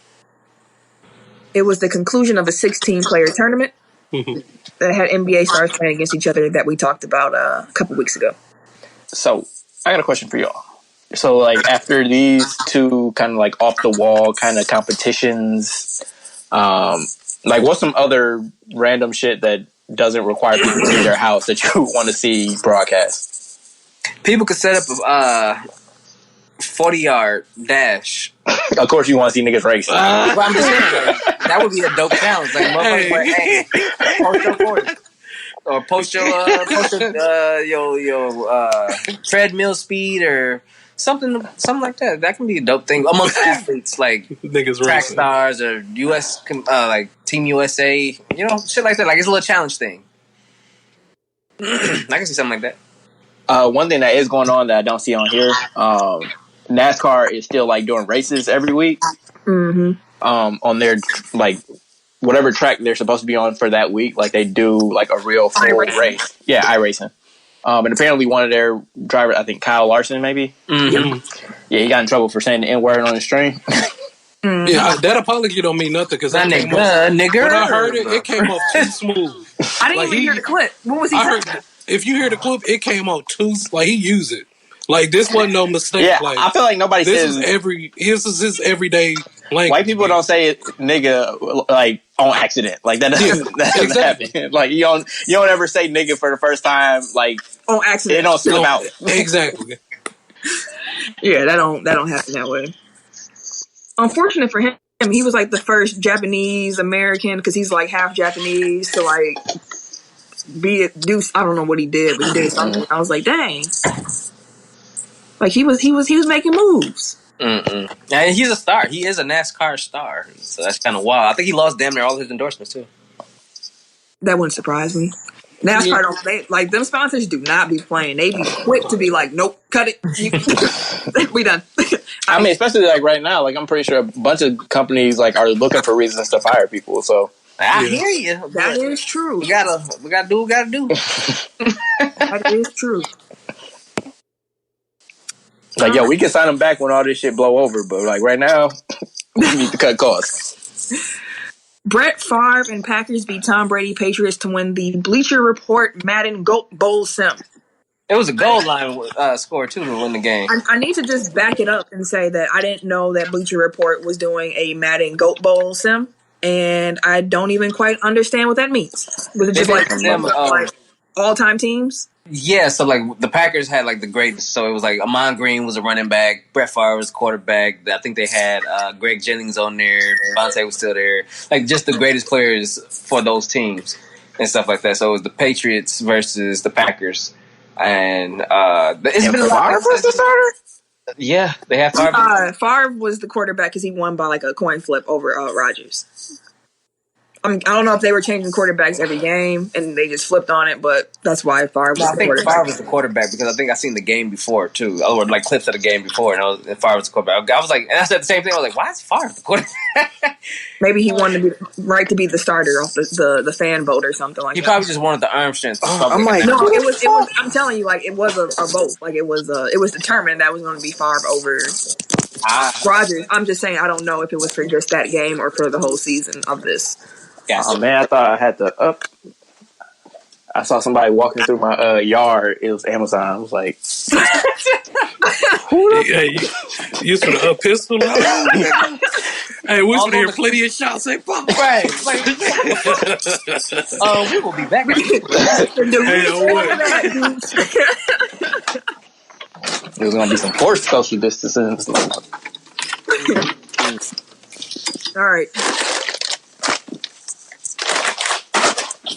It was the conclusion of a 16-player tournament that had NBA stars playing against each other that we talked about a couple weeks ago. So, I got a question for y'all. So, like, after these two kind of, like, off-the-wall kind of competitions, like, what's some other random shit that doesn't require people to leave their house that you want to see broadcast? People could set up a 40-yard dash. Of course, you want to see niggas race. Well, I'm just saying, like, that would be a dope challenge. Like, motherfuckers, like, hey, post your 40. Or post your treadmill speed or something like that. That can be a dope thing amongst athletes, like niggas track racing. stars or US, like Team USA, you know, shit like that. Like, it's a little challenge thing. I can see something like that. One thing that is going on that I don't see on here, NASCAR is still like doing races every week. On their like whatever track they're supposed to be on for that week. Like they do like a real full race. Yeah, iRacing. And apparently one of their drivers, I think Kyle Larson, maybe. Yeah, he got in trouble for saying the N-word on the stream. Yeah, that apology don't mean nothing because nigga. When I heard it, it came off too smooth. I didn't even hear the clip. What was he saying? If you hear the clip, it came out too like he used it. Like this wasn't no mistake. Yeah, like, I feel like nobody says this is his everyday language. White people don't say it, nigga, like on accident. Like that doesn't happen. Like you don't ever say nigga for the first time, like on accident. It don't slip out. Exactly. Yeah, that don't happen that way. Unfortunate for him, he was like the first Japanese American because he's like half Japanese to like do. I don't know what he did, but he did something. I was like, dang. Like he was making moves. Yeah, he's a star. He is a NASCAR star, so that's kind of wild. I think he lost damn near all his endorsements too. That wouldn't surprise me. NASCAR don't like them sponsors do not be playing. They be quick to be like, nope, cut it. We done. I mean, especially like right now, like I'm pretty sure a bunch of companies like are looking for reasons to fire people. So I hear you. That is true. We gotta do what we gotta do. That is true. Like, yo, we can sign them back when all this shit blow over, but like right now, we need to cut costs. Brett Favre and Packers beat Tom Brady Patriots to win the Bleacher Report Madden Goat Bowl sim. It was a goal line score too to win the game. I need to just back it up and say that I didn't know that Bleacher Report was doing a Madden Goat Bowl sim, and I don't even quite understand what that means. Was it just like all-time teams? Yeah, so like the Packers had like the greatest. So it was like Amon Green was a running back, Brett Favre was quarterback. I think they had Greg Jennings on there. Devontae was still there. Like just the greatest players for those teams and stuff like that. So it was the Patriots versus the Packers, and it's been a lot. Favre was the starter. Yeah, they have Favre. Favre was the quarterback because he won by like a coin flip over Rodgers. I don't know if they were changing quarterbacks every game and they just flipped on it, but that's why Favre was I the think quarterback. Favre was the quarterback because I think I seen the game before too, or like clips of the game before, and Favre was the quarterback. I was like, and I said the same thing. I was like, why is Favre the quarterback? Maybe he wanted to be to be the starter off the fan vote or something like that. He probably just wanted the arm strength. I'm like, no, it was. I'm telling you, like it was a vote. Like it was determined that was going to be Favre over Rodgers. I'm just saying I don't know if it was for just that game or for the whole season of this. Oh man, I thought I had to up. I saw somebody walking through my yard. It was Amazon. I was like, you used to up pistol out? Hey, we used to hear plenty of shots. Say, fuck. Right. Like, we will be back. There's gonna be some forced social distancing. All right.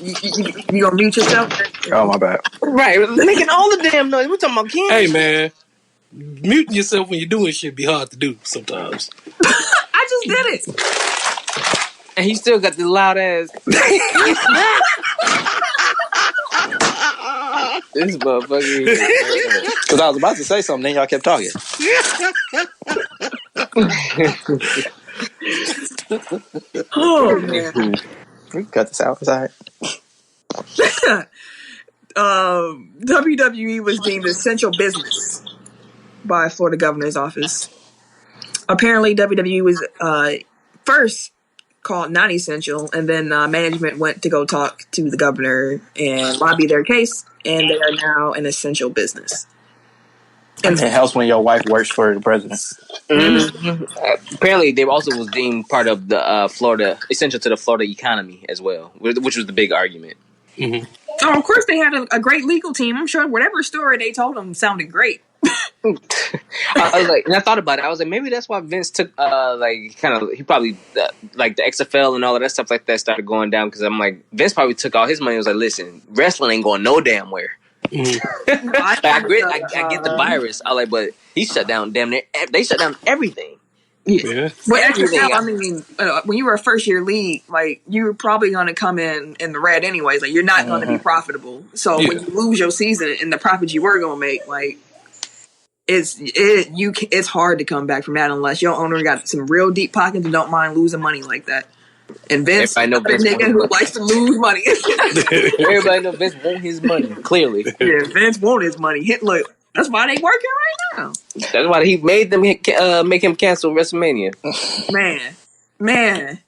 You gonna mute yourself? Oh, my bad. Right, making all the damn noise. We're talking about Candies. Hey, man. Muting yourself when you're doing shit be hard to do sometimes. I just did it. And he still got the loud ass. This motherfucker. Because I was about to say something, then y'all kept talking. Oh, man. We can cut this out. It's all right. WWE was deemed essential business by Florida governor's office. Apparently, WWE was first called non-essential, and then management went to go talk to the governor and lobby their case, and they are now an essential business. And it helps when your wife works for the president. Mm-hmm. Apparently, they also was deemed part of the Florida, essential to the Florida economy as well, which was the big argument. Mm-hmm. Oh, of course, they had a great legal team. I'm sure whatever story they told them sounded great. I was like, and I thought about it. I was like, maybe that's why Vince took, he probably, like the XFL and all of that stuff like that started going down, because I'm like, Vince probably took all his money and was like, listen, wrestling ain't going no damn where. Mm-hmm. I get the virus. I like, but he shut down damn near. They shut down everything. Yeah. But XFL, I mean, when you were a first year league, like you were probably going to come in the red anyways. Like you're not going to be profitable. So when you lose your season and the profits you were going to make, like it's hard to come back from that unless your owner got some real deep pockets and don't mind losing money like that. And Vince, I know Vince nigga who likes to lose money. Everybody know Vince want his money. Clearly, yeah, Vince want his money. Look, that's why they working right now. That's why he made them make him cancel WrestleMania. Man.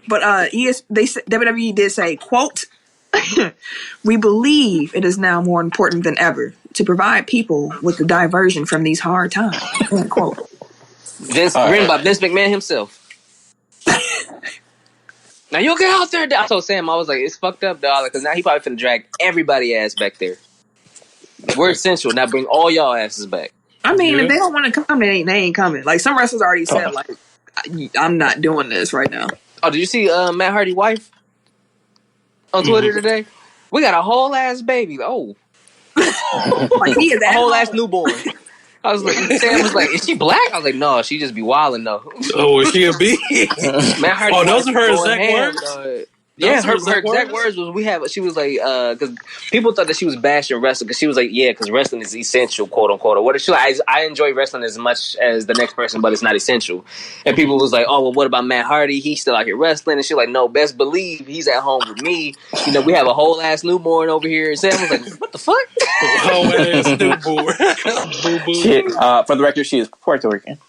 But WWE did say, quote, "We believe it is now more important than ever to provide people with a diversion from these hard times." End quote. Written by Vince McMahon himself. Now you get out there. I told Sam, I was like, it's fucked up, dog, because now he probably finna drag everybody ass back there. We're essential. Now bring all y'all asses back. I mean, if they don't want to come, they ain't coming. Like some wrestlers already said, like, I'm not doing this right now. Oh, did you see Matt Hardy's wife on Twitter today? We got a whole ass baby. Oh, like he is a whole ass newborn. I was like, Sam was like, is she black? I was like, no, she just be wilding though. Oh, is she a B? Matt Hardy those are her exact words? Yeah, her exact words was she was like, because people thought that she was bashing wrestling, because she was like, yeah, because wrestling is essential, quote unquote. Or what? She like, I enjoy wrestling as much as the next person, but it's not essential. And people was like, oh, well, what about Matt Hardy? He's still out here wrestling. And she like, no, best believe he's at home with me. You know, we have a whole ass newborn over here. And Sam was like, what the fuck? Whole ass newborn. Shit. For the record, she is Puerto Rican.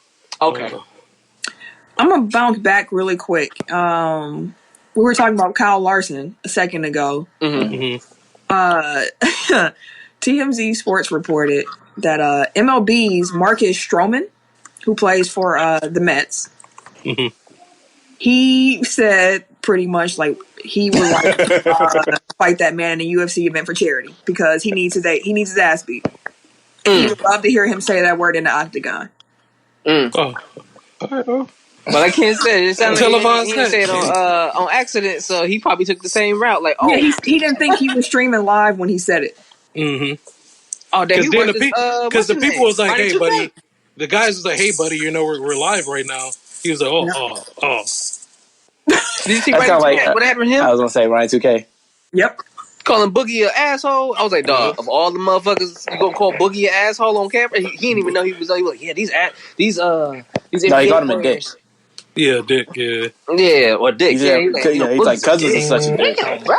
Okay. I'm gonna bounce back really quick. We were talking about Kyle Larson a second ago. Mm-hmm. TMZ Sports reported that MLB's Marcus Stroman, who plays for the Mets, he said pretty much like he would like fight that man in a UFC event for charity because he needs his ass beat. He would love to hear him say that word in the octagon. Oh. But I can't say it. It sounded like he didn't say it on accident, so he probably took the same route. Like, oh, yeah, he didn't think he was streaming live when he said it. Mm-hmm. Oh, because the people was like, "Hey, buddy," the guys was like, "Hey, buddy, you know we're live right now." He was like, "Oh." Did you see Ryan 2K? What happened to him? I was gonna say Ryan 2K. Yep. Calling Boogie an asshole. I was like, dog, of all the motherfuckers you gonna call Boogie an asshole on camera? He didn't even know he was. He was like, yeah, these No, he called him a dick. Yeah, dick. Yeah. Yeah, or dick. He's He's like Cousins is such a dick. Damn, bro.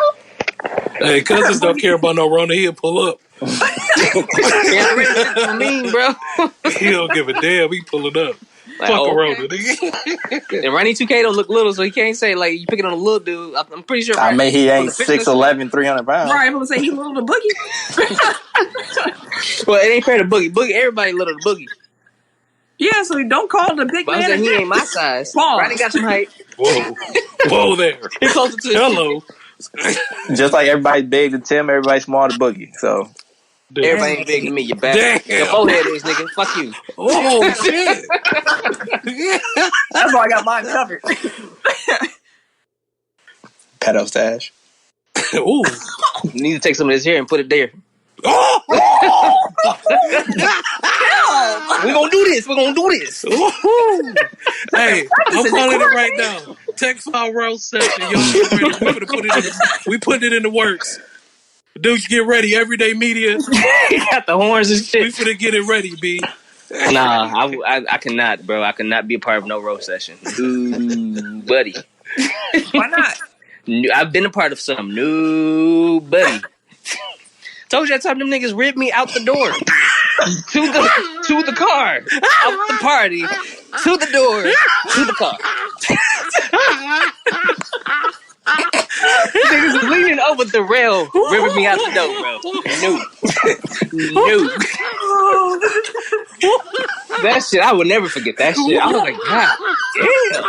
Hey, Cousins don't care about no Rona. He'll pull up. I mean, bro. He don't give a damn. He pulling up. Like, Fuck okay. a Rona, nigga. And Ronnie 2K don't look little, so he can't say like you picking on a little dude. I'm pretty sure. I mean, he ain't 6'11", 300 pounds. Right, I'm gonna say he little to Boogie. Well, it ain't fair to Boogie. Boogie, everybody little to Boogie. Yeah, so don't call the big But man. I'm saying he ain't my size. Pause. Ronnie got some height. Whoa there. He's closer to Hello. Just like everybody's big to Tim, everybody's small to Boogie. So everybody ain't big to me. You bastard. Your forehead is, nigga. Fuck you. Oh shit. That's why I got mine covered. pedo stash. Ooh. You need to take some of this here and put it there. Oh! We're gonna do this. We're gonna do this. Hey, I'm calling it right now. Text our roast session. Yo, get ready. We put it in the works. Dudes, get ready. Everyday media. He got the horns and shit. We finna get it ready, B. Nah, I cannot, bro. I cannot be a part of no roast session. Ooh, buddy. Why not? I've been a part of some. No, buddy. Told you that time them niggas ripped me out the door. to the car. Out the party. To the door. To the car. Niggas was leaning over the rail, ripping me out the door, bro. No. That shit, I would never forget that shit. I was like, God damn.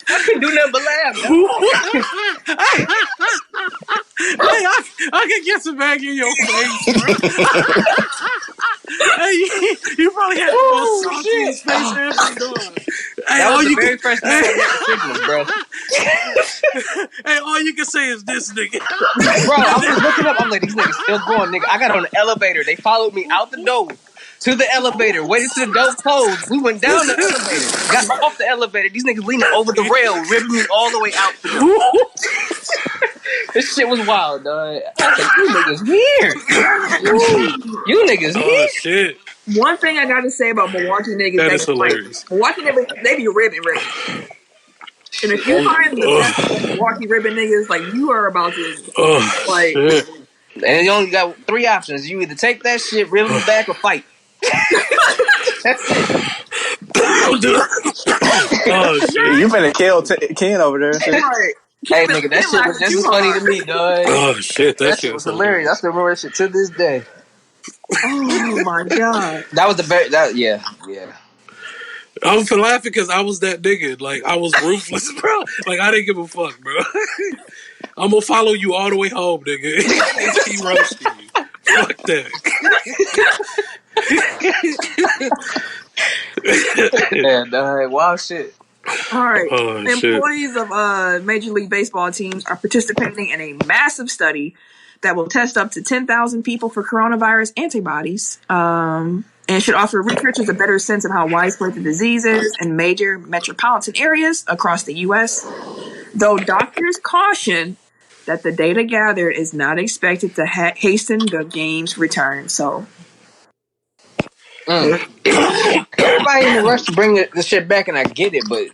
I couldn't do nothing but laugh. Hey, I can get some back in your face, bro. Hey, you probably had the most saltiest face ever, dog. Hey, that was the very first time I got the signals, bro. Hey, all you can say is this nigga. Bro, I was looking up. I'm like, these niggas still going, nigga. I got on the elevator. They followed me out the door to the elevator, waited till the door closed. We went down the elevator, got off the elevator. These niggas leaning over the rail, ripping me all the way out the door. This shit was wild, dog. I was like, you niggas here. You niggas here. Oh, shit. One thing I got to say about Milwaukee niggas, that is hilarious. Milwaukee niggas, they be ribbing. And if you find the best Milwaukee ribbing niggas, like, you are about to, like... Shit. And you only got 3 options. You either take that shit, reel it back, or fight. That's it. Oh, shit. You finna kill Ken over there. Hey, nigga, that shit was just as funny to me, dog. Oh, shit. That shit was hilarious. I still remember that shit to this day. Oh, my God. That was the very... Yeah. I was laughing because I was that nigga. Like, I was ruthless, bro. Like, I didn't give a fuck, bro. I'm gonna follow you all the way home, nigga. Keep roasting you. Fuck that. And wild shit. All right. Oh, employees of Major League Baseball teams are participating in a massive study that will test up to 10,000 people for coronavirus antibodies, and should offer researchers a better sense of how widespread the disease is in major metropolitan areas across the U.S., though doctors caution that the data gathered is not expected to hasten the game's return. So, everybody in a rush to bring the shit back, and I get it, but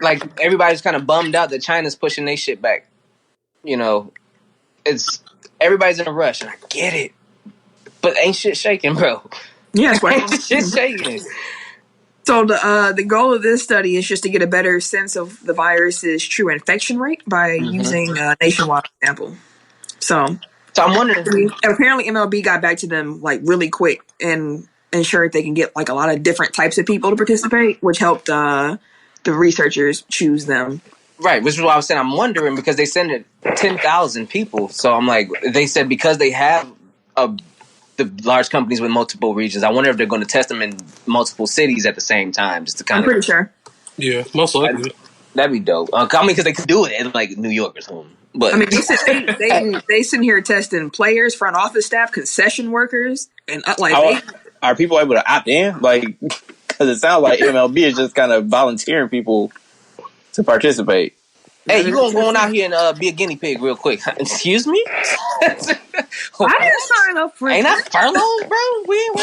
like everybody's kind of bummed out that China's pushing their shit back. You know, everybody's in a rush, and I get it, but ain't shit shaking, bro. Yeah, ain't shit shaking. So the goal of this study is just to get a better sense of the virus's true infection rate by using a nationwide sample. So I'm wondering. Apparently, MLB got back to them like really quick and ensured they can get like a lot of different types of people to participate, which helped the researchers choose them. Right, which is why I was saying I'm wondering because they sent it 10,000 people. So I'm like, they said because they have the large companies with multiple regions, I wonder if they're going to test them in multiple cities at the same time, just to kind I'm pretty sure. Yeah, most likely. That'd be dope. I mean, because they could do it in like New York or something. But I mean, they sit here testing players, front office staff, concession workers, and like. Are people able to opt in? Like, because it sounds like MLB is just kind of volunteering people to participate. Hey, you gonna go on out here and be a guinea pig real quick? Excuse me? I didn't sign up for Ain't that furloughs, bro? We ain't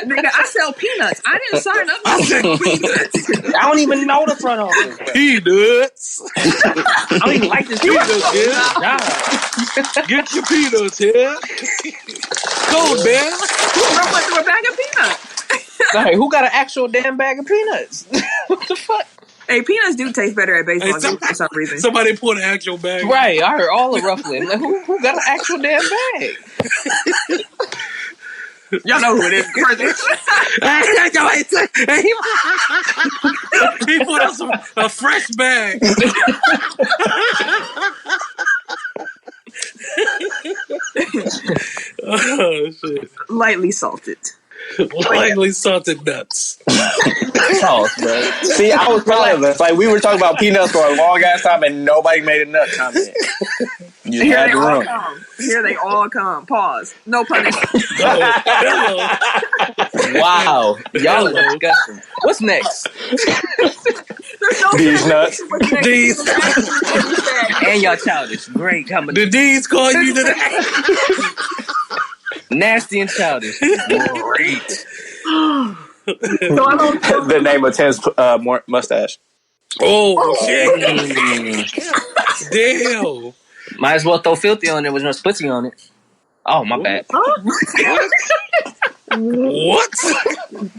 Nigga, I sell peanuts. I didn't sign up. I said peanuts. I don't even know the front office. Bro. Peanuts. I don't even like this peanuts, yeah. Get your peanuts here. Go, man. Who went through a bag of peanuts? Hey, who got an actual damn bag of peanuts? What the fuck? Hey, peanuts do taste better at baseball games for some reason. Somebody put an actual bag. Right, I heard all the ruffling. Like, who got an actual damn bag? Y'all know who it is. He put us a fresh bag. Oh, shit. Lightly salted. Lightly salted nuts. Sauce, bro. See, I was proud of us. Like, we were talking about peanuts for a long ass time, and nobody made a nut comment. You Here had they to all run. come. Here they all come. Pause. No punishment. Wow. Y'all are disgusting. What's next? There's no These nuts. These. And y'all childish. Great combination. The D's call you today. Nasty and childish. Great. So I don't know. The name of Tim's mustache. Oh, shit. Damn. Might as well throw filthy on there with no pussy on it. Oh, my bad. What?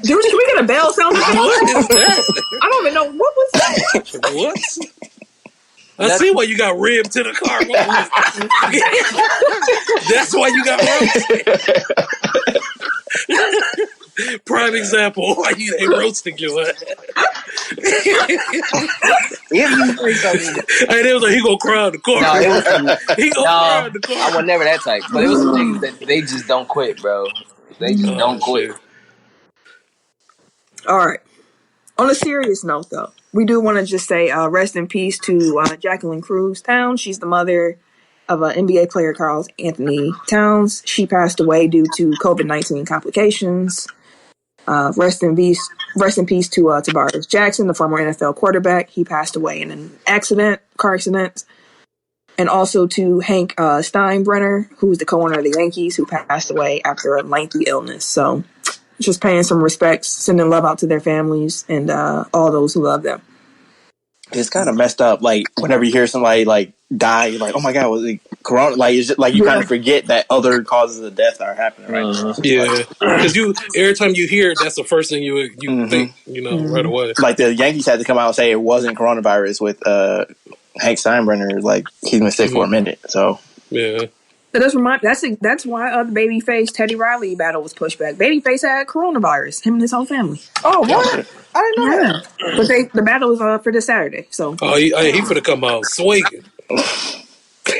Dude, can we get a bell sound? What is that? I don't even know. What was that? What? I see why you got ribbed to the car. That's why you got roasted. Prime example why they roasting you. And it was like, he gonna cry in the car. No, He gonna cry in the car. I was never that type. But it was some niggas that they just don't quit, bro. They just don't quit. Shit. All right. On a serious note, though, we do want to just say rest in peace to Jacqueline Cruz Towns. She's the mother of NBA player Karl Anthony Towns. She passed away due to COVID-19 complications. Rest in peace to Tavares Jackson, the former NFL quarterback. He passed away in an car accident. And also to Hank Steinbrenner, who's the co-owner of the Yankees, who passed away after a lengthy illness. So just paying some respects, sending love out to their families and all those who love them. It's kind of messed up. Like, whenever you hear somebody like die, you're like, oh my God, was it corona? Like, it's just like you kind of forget that other causes of death are happening right now. Yeah, because every time you hear it, that's the first thing you think, right away. Like, the Yankees had to come out and say it wasn't coronavirus with Hank Steinbrenner. Like, he's been sick for a minute. So yeah. That's why the Babyface Teddy Riley battle was pushed back. Babyface had coronavirus, him and his whole family. Oh, what? I didn't know that. But the battle was for this Saturday. So he finna come out swinging.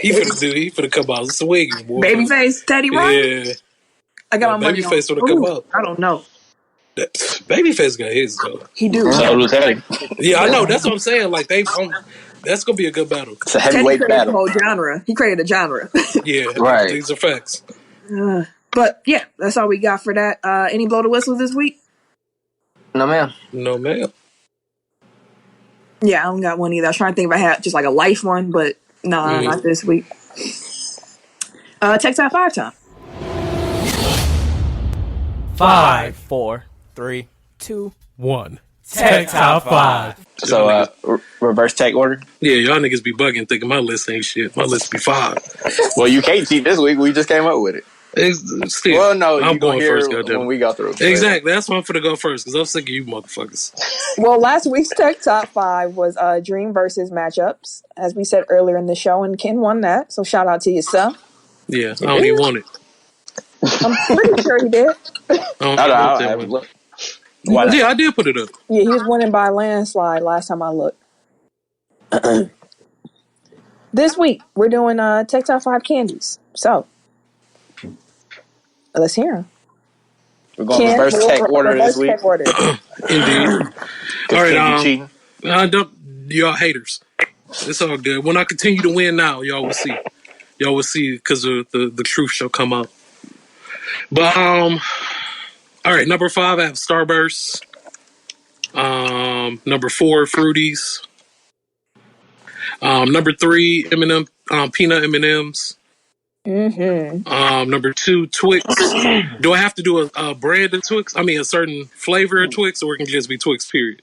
He finna come out swinging, boy. Babyface Teddy Riley. Yeah. I got my money on. Babyface finna come out. I don't know. Babyface got his though. He do. So do Teddy. Yeah, I know. That's what I'm saying. Like that's gonna be a good battle. It's a heavyweight battle. Whole genre. He created a genre. Yeah, right. These are facts. But yeah, that's all we got for that. Any blow the whistles this week? No, ma'am. No, ma'am. Yeah, I don't got one either. I was trying to think if I had just like a life one, but no, not this week. Tech Top 5 time. 5, 4, 3, 2, 1. Tech Top 5. So, reverse tech order? Yeah, y'all niggas be bugging thinking my list ain't shit. My list be 5. Well, you can't cheat this week. We just came up with it. Still, Well, no, I'm going first, goddamn. when we go through. Exactly. That's why I'm finna go first, because I'm sick of you motherfuckers. Well, last week's Tech Top 5 was Dream versus matchups, as we said earlier in the show, and Ken won that, so shout out to yourself. Yeah, I don't even want it. I'm pretty sure he did. Yeah, I did put it up. Yeah, he was winning by a landslide last time I looked. This week, we're doing Tech Top 5 Candies. So, let's hear them. We're going reverse tech order this week. Indeed. All right, cheating. Y'all haters. It's all good. When I continue to win now, y'all will see. Y'all will see because the truth shall come out. But all right, number 5, I have Starburst. Number 4, Fruities. Number 3, M&M, peanut M&Ms. Number 2, Twix. Do I have to do a brand of Twix? I mean, a certain flavor of Twix, or it can just be Twix, period?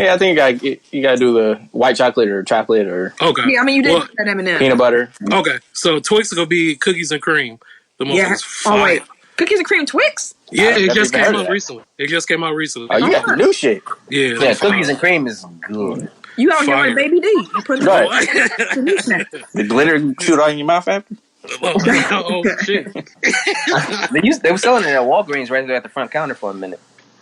Yeah, I think you gotta do the white chocolate or chocolate or. Okay. Yeah, I mean, you did that M&M. Peanut butter. Okay, so Twix is gonna be cookies and cream. The most fire. Oh wait, cookies and cream Twix? Yeah, it just came out recently. Oh, you got the new shit. Yeah, cookies and cream is good. You out here with Baby D. You put the glitter shoot on your mouth after? Oh shit. They were selling it at Walgreens right there at the front counter for a minute.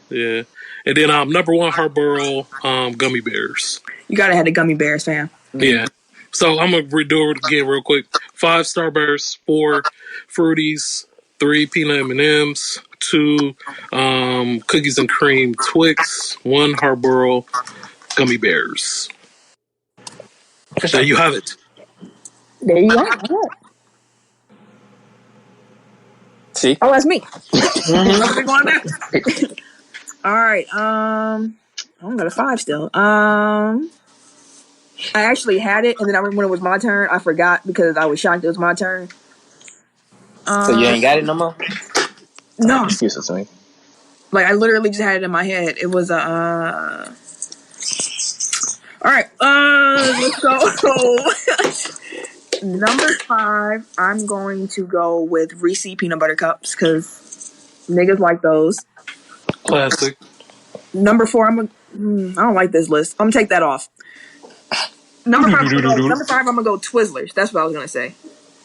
Yeah. And then number 1, Heartbreaks gummy bears. You gotta have the gummy bears, fam. Yeah. So I'm gonna redo it again real quick. 5 Starbursts, 4 Fruities, 3 peanut M&Ms, 2 cookies and cream Twix, 1 Heartbreaks gummy bears. There you have it. There you are. See? Oh, that's me. All right. I'm got a 5 still. I actually had it, and then when it was my turn, I forgot because I was shocked it was my turn. So you ain't got it no more? No. Excuses to me. Like I literally just had it in my head. It was a. All right. Let's go. Number 5, I'm going to go with Reese's peanut butter cups because niggas like those. Classic. Number 4, I don't like this list. I'm gonna take that off. Number 5, I'm gonna go Twizzlers. That's what I was gonna say.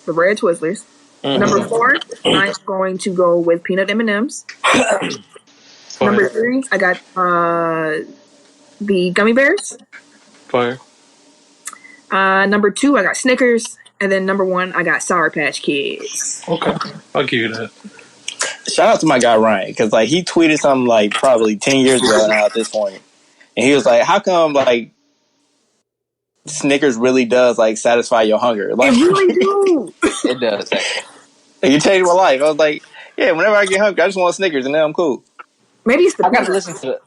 The red Twizzlers. Number 4, I'm going to go with peanut M&Ms. Number 3, I got the gummy bears. Fire. Number 2, I got Snickers. And then number 1, I got Sour Patch Kids. Okay. I'll give you that. Shout out to my guy Ryan, because like he tweeted something like probably 10 years ago now at this point, and he was like, "How come like Snickers really does like satisfy your hunger?" Like, it really do. It does. You changed my life. I was like, "Yeah, whenever I get hungry, I just want Snickers, and then I'm cool." Maybe it's I got to listen to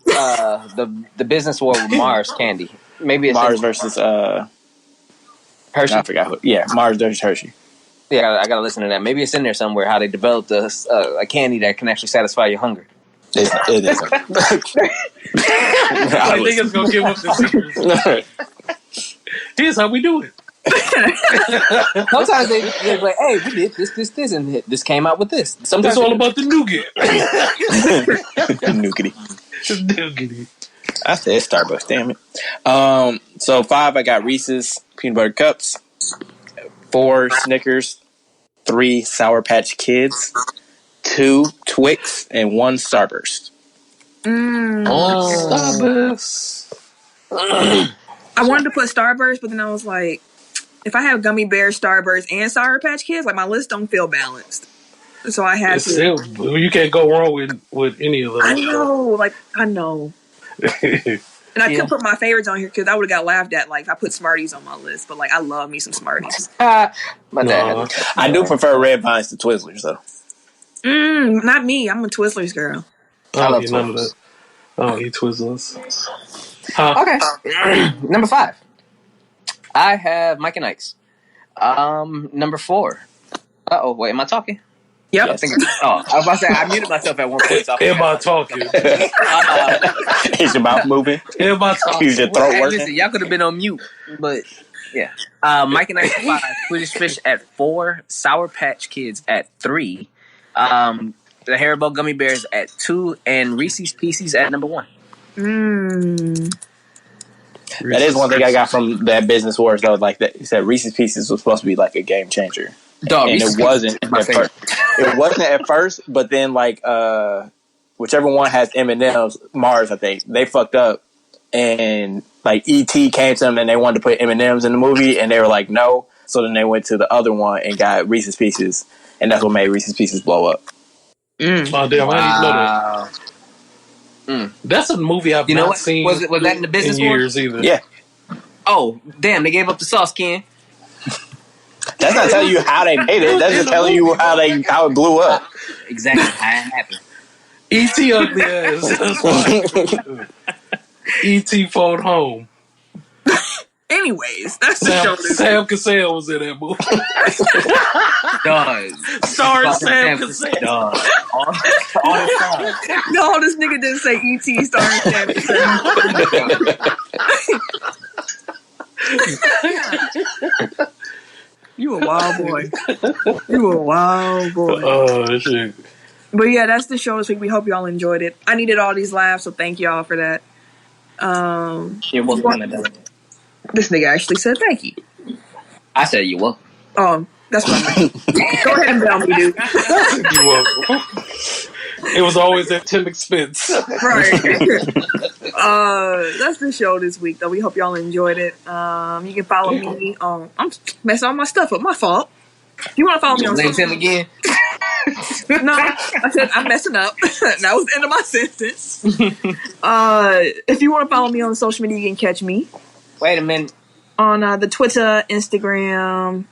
the Business War with Mars Candy. Maybe it's Mars versus Hershey. I forgot who. Yeah, Mars versus Hershey. Yeah, I gotta listen to that. Maybe it's in there somewhere how they developed a candy that can actually satify your hunger. It isn't. I think it's gonna give up the secret. Here's how we do it. Sometimes they're like, "Hey, we did this, and this came out with this." Sometimes it's all about the nougat. Nougat. I said Starbucks. Damn it. So 5, I got Reese's peanut butter cups. 4 Snickers, 3 Sour Patch Kids, 2 Twix, and 1 Starburst. Starburst. I wanted to put Starburst, but then I was like, if I have gummy bears, Starburst, and Sour Patch Kids, like my list don't feel balanced. So I had to. You can't go wrong with any of those. I know. And I could put my favorites on here because I would have got laughed at. Like, if I put Smarties on my list, but like, I love me some Smarties. My dad. I do prefer Red Vines to Twizzlers, though. Not me. I'm a Twizzlers girl. I love none of that. I don't eat Twizzlers. Okay. Number 5, I have Mike and Ike's. Number 4. Wait, am I talking? Yep. I was about to say, I muted myself at one point. So am I talking? Is your mouth moving? Am I talking? Is your throat working? Listen, y'all could have been on mute, but yeah. Mike and Ike's 5, Swedish Fish at 4, Sour Patch Kids at 3, the Haribo Gummy Bears at 2, and Reese's Pieces at number 1. That is one thing I got from that Business Wars, though. Like that, he said Reese's Pieces was supposed to be like a game changer. Dog, and it wasn't at first. It wasn't at first, but then like whichever one has M&M's, Mars, I think they fucked up, and like E.T. came to them and they wanted to put M&M's in the movie, and they were like no. So then they went to the other one and got Reese's Pieces, and that's what made Reese's Pieces blow up. Oh damn! I didn't know that. That's a movie I've not seen. Was that in the Business in years either? Yeah. Oh damn! They gave up the sauce can. That's not telling you how they made it. That's just telling you how it blew up. Exactly how it happened. E.T. ugly ass. E.T. phone home. Anyways, that's the show. Sam Cassell was in that movie. Starring Sam Cassell. All the time. No, this nigga didn't say E.T. starring Sam Cassell. You a wild boy. You a wild boy. Oh, shit. But yeah, that's the show this week. We hope y'all enjoyed it. I needed all these laughs, so thank y'all for that. You're welcome. This nigga actually said thank you. I said you welcome. Oh, that's what I meant. Go ahead and bell me, dude. You welcome. It was always at Tim expense. Right. That's the show this week, though. We hope y'all enjoyed it. You can follow me on... I'm messing all my stuff up. My fault. If you want to follow me on social again? No, I said I'm messing up. That was the end of my sentence. If you want to follow me on social media, you can catch me. Wait a minute. On the Twitter, Instagram,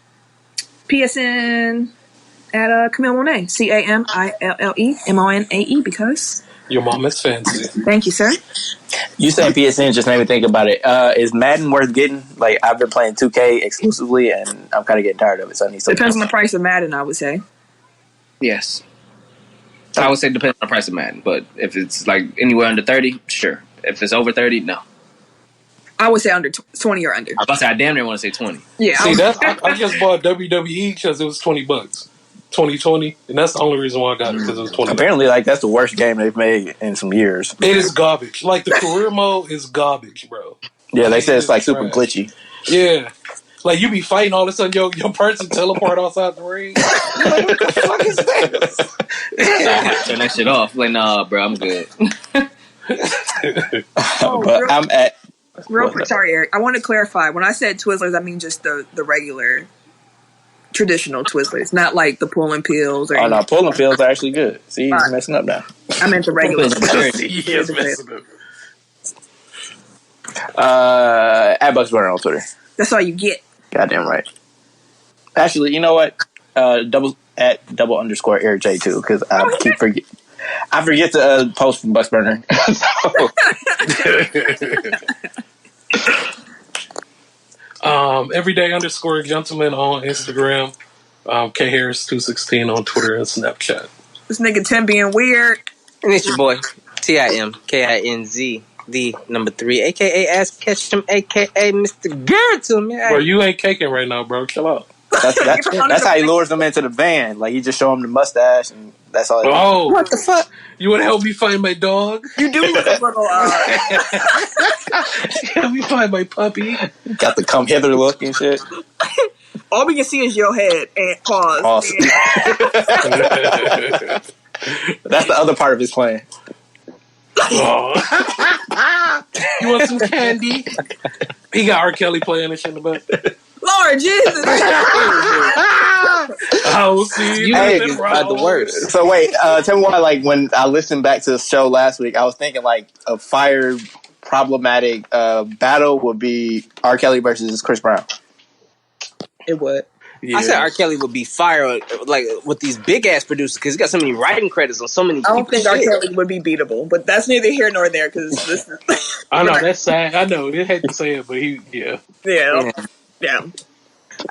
PSN, at Camille Monet. CAMILLEMONAE, because... Your mom is fancy. Thank you, sir. You saying PSN just made me think about it. Is Madden worth getting? Like, I've been playing 2K exclusively, and I'm kind of getting tired of it, so I need something. Depends on the price of Madden, I would say. Yes. I would say depends on the price of Madden, but if it's like anywhere under 30, sure. If it's over 30, no. I would say under 20 or under. I was about to say, I damn near want to say 20. Yeah. See, I just bought WWE because it was $20. 2020, and that's the only reason why I got it, because it was $20. Apparently, like, that's the worst game they've made in some years. It is garbage. Like, the career mode is garbage, bro. Yeah, they said it's like super glitchy. Yeah. Like, you be fighting, all of a sudden your person teleport outside the ring. Like, what the fuck is this? Turn that shit off. Like, nah, bro, I'm good. But I'm at... Sorry, Eric. I want to clarify. When I said Twizzlers, I mean just the regular... traditional Twizzlers, not like the pull-and pills. Or no, pull-and pills are actually good. See, he's messing up now. I meant the regular. He is messing up. At Bucks Burner on Twitter. That's all you get. Goddamn right. Actually, you know what? Double _ Eric J too, because I forget to post from Bucks Burner. Everyday _ gentleman on Instagram. K Harris 216 on Twitter and Snapchat. This nigga Tim being weird. And it's your boy TIMKINZ the number 3, aka Ask Ketchum, aka Mr. Gerton. Bro, you ain't caking right now, bro. Chill out. That's how he lures them into the van. Like, he just show them the mustache, and that's all. Oh, what the fuck? You want to help me find my dog? You do look a little. Help me find my puppy. Got the come hither look and shit. All we can see is your head and pause. Awesome. That's the other part of his plan. Oh. You want some candy? He got R. Kelly playing this shit in the back. Lord Jesus! Oh, see, you hey, the worst. So wait, tell me why. Like, when I listened back to the show last week, I was thinking like a fire problematic battle would be R. Kelly versus Chris Brown. It would. Yeah. I said R. Kelly would be fire, like with these big ass producers, because he's got so many writing credits on so many. I don't think R. Kelly would be beatable, but that's neither here nor there. Because this is. I know that's sad. I know they hate to say it, but yeah.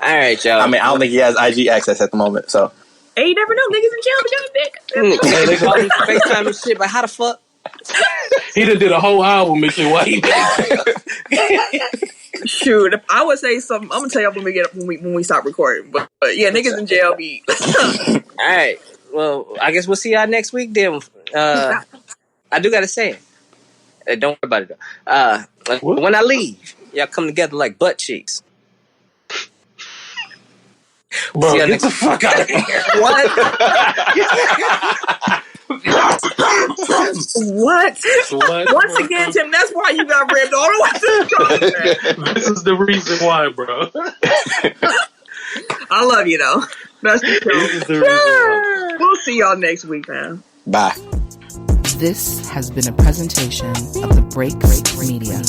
All right, y'all. I mean, I don't think he has IG access at the moment, so. Hey, you never know, niggas in jail, but y'all dick. Hey, they got FaceTime and shit, but how the fuck? He done did a whole album and shit. Why he Shoot, if I would say something, I'm gonna tell y'all when we get up when we stop recording. But yeah, niggas in jail be. All right. Well, I guess we'll see y'all next week then. I do gotta say it. Don't worry about it though. When I leave, y'all come together like butt cheeks. Bro, get the fuck out of here. What? Once again, Tim, that's why you got ripped all the way to the concert. This is the reason why, bro. I love you, though. That's the truth. This is the reason why. We'll see y'all next week, man. Bye. This has been a presentation of the Break Media.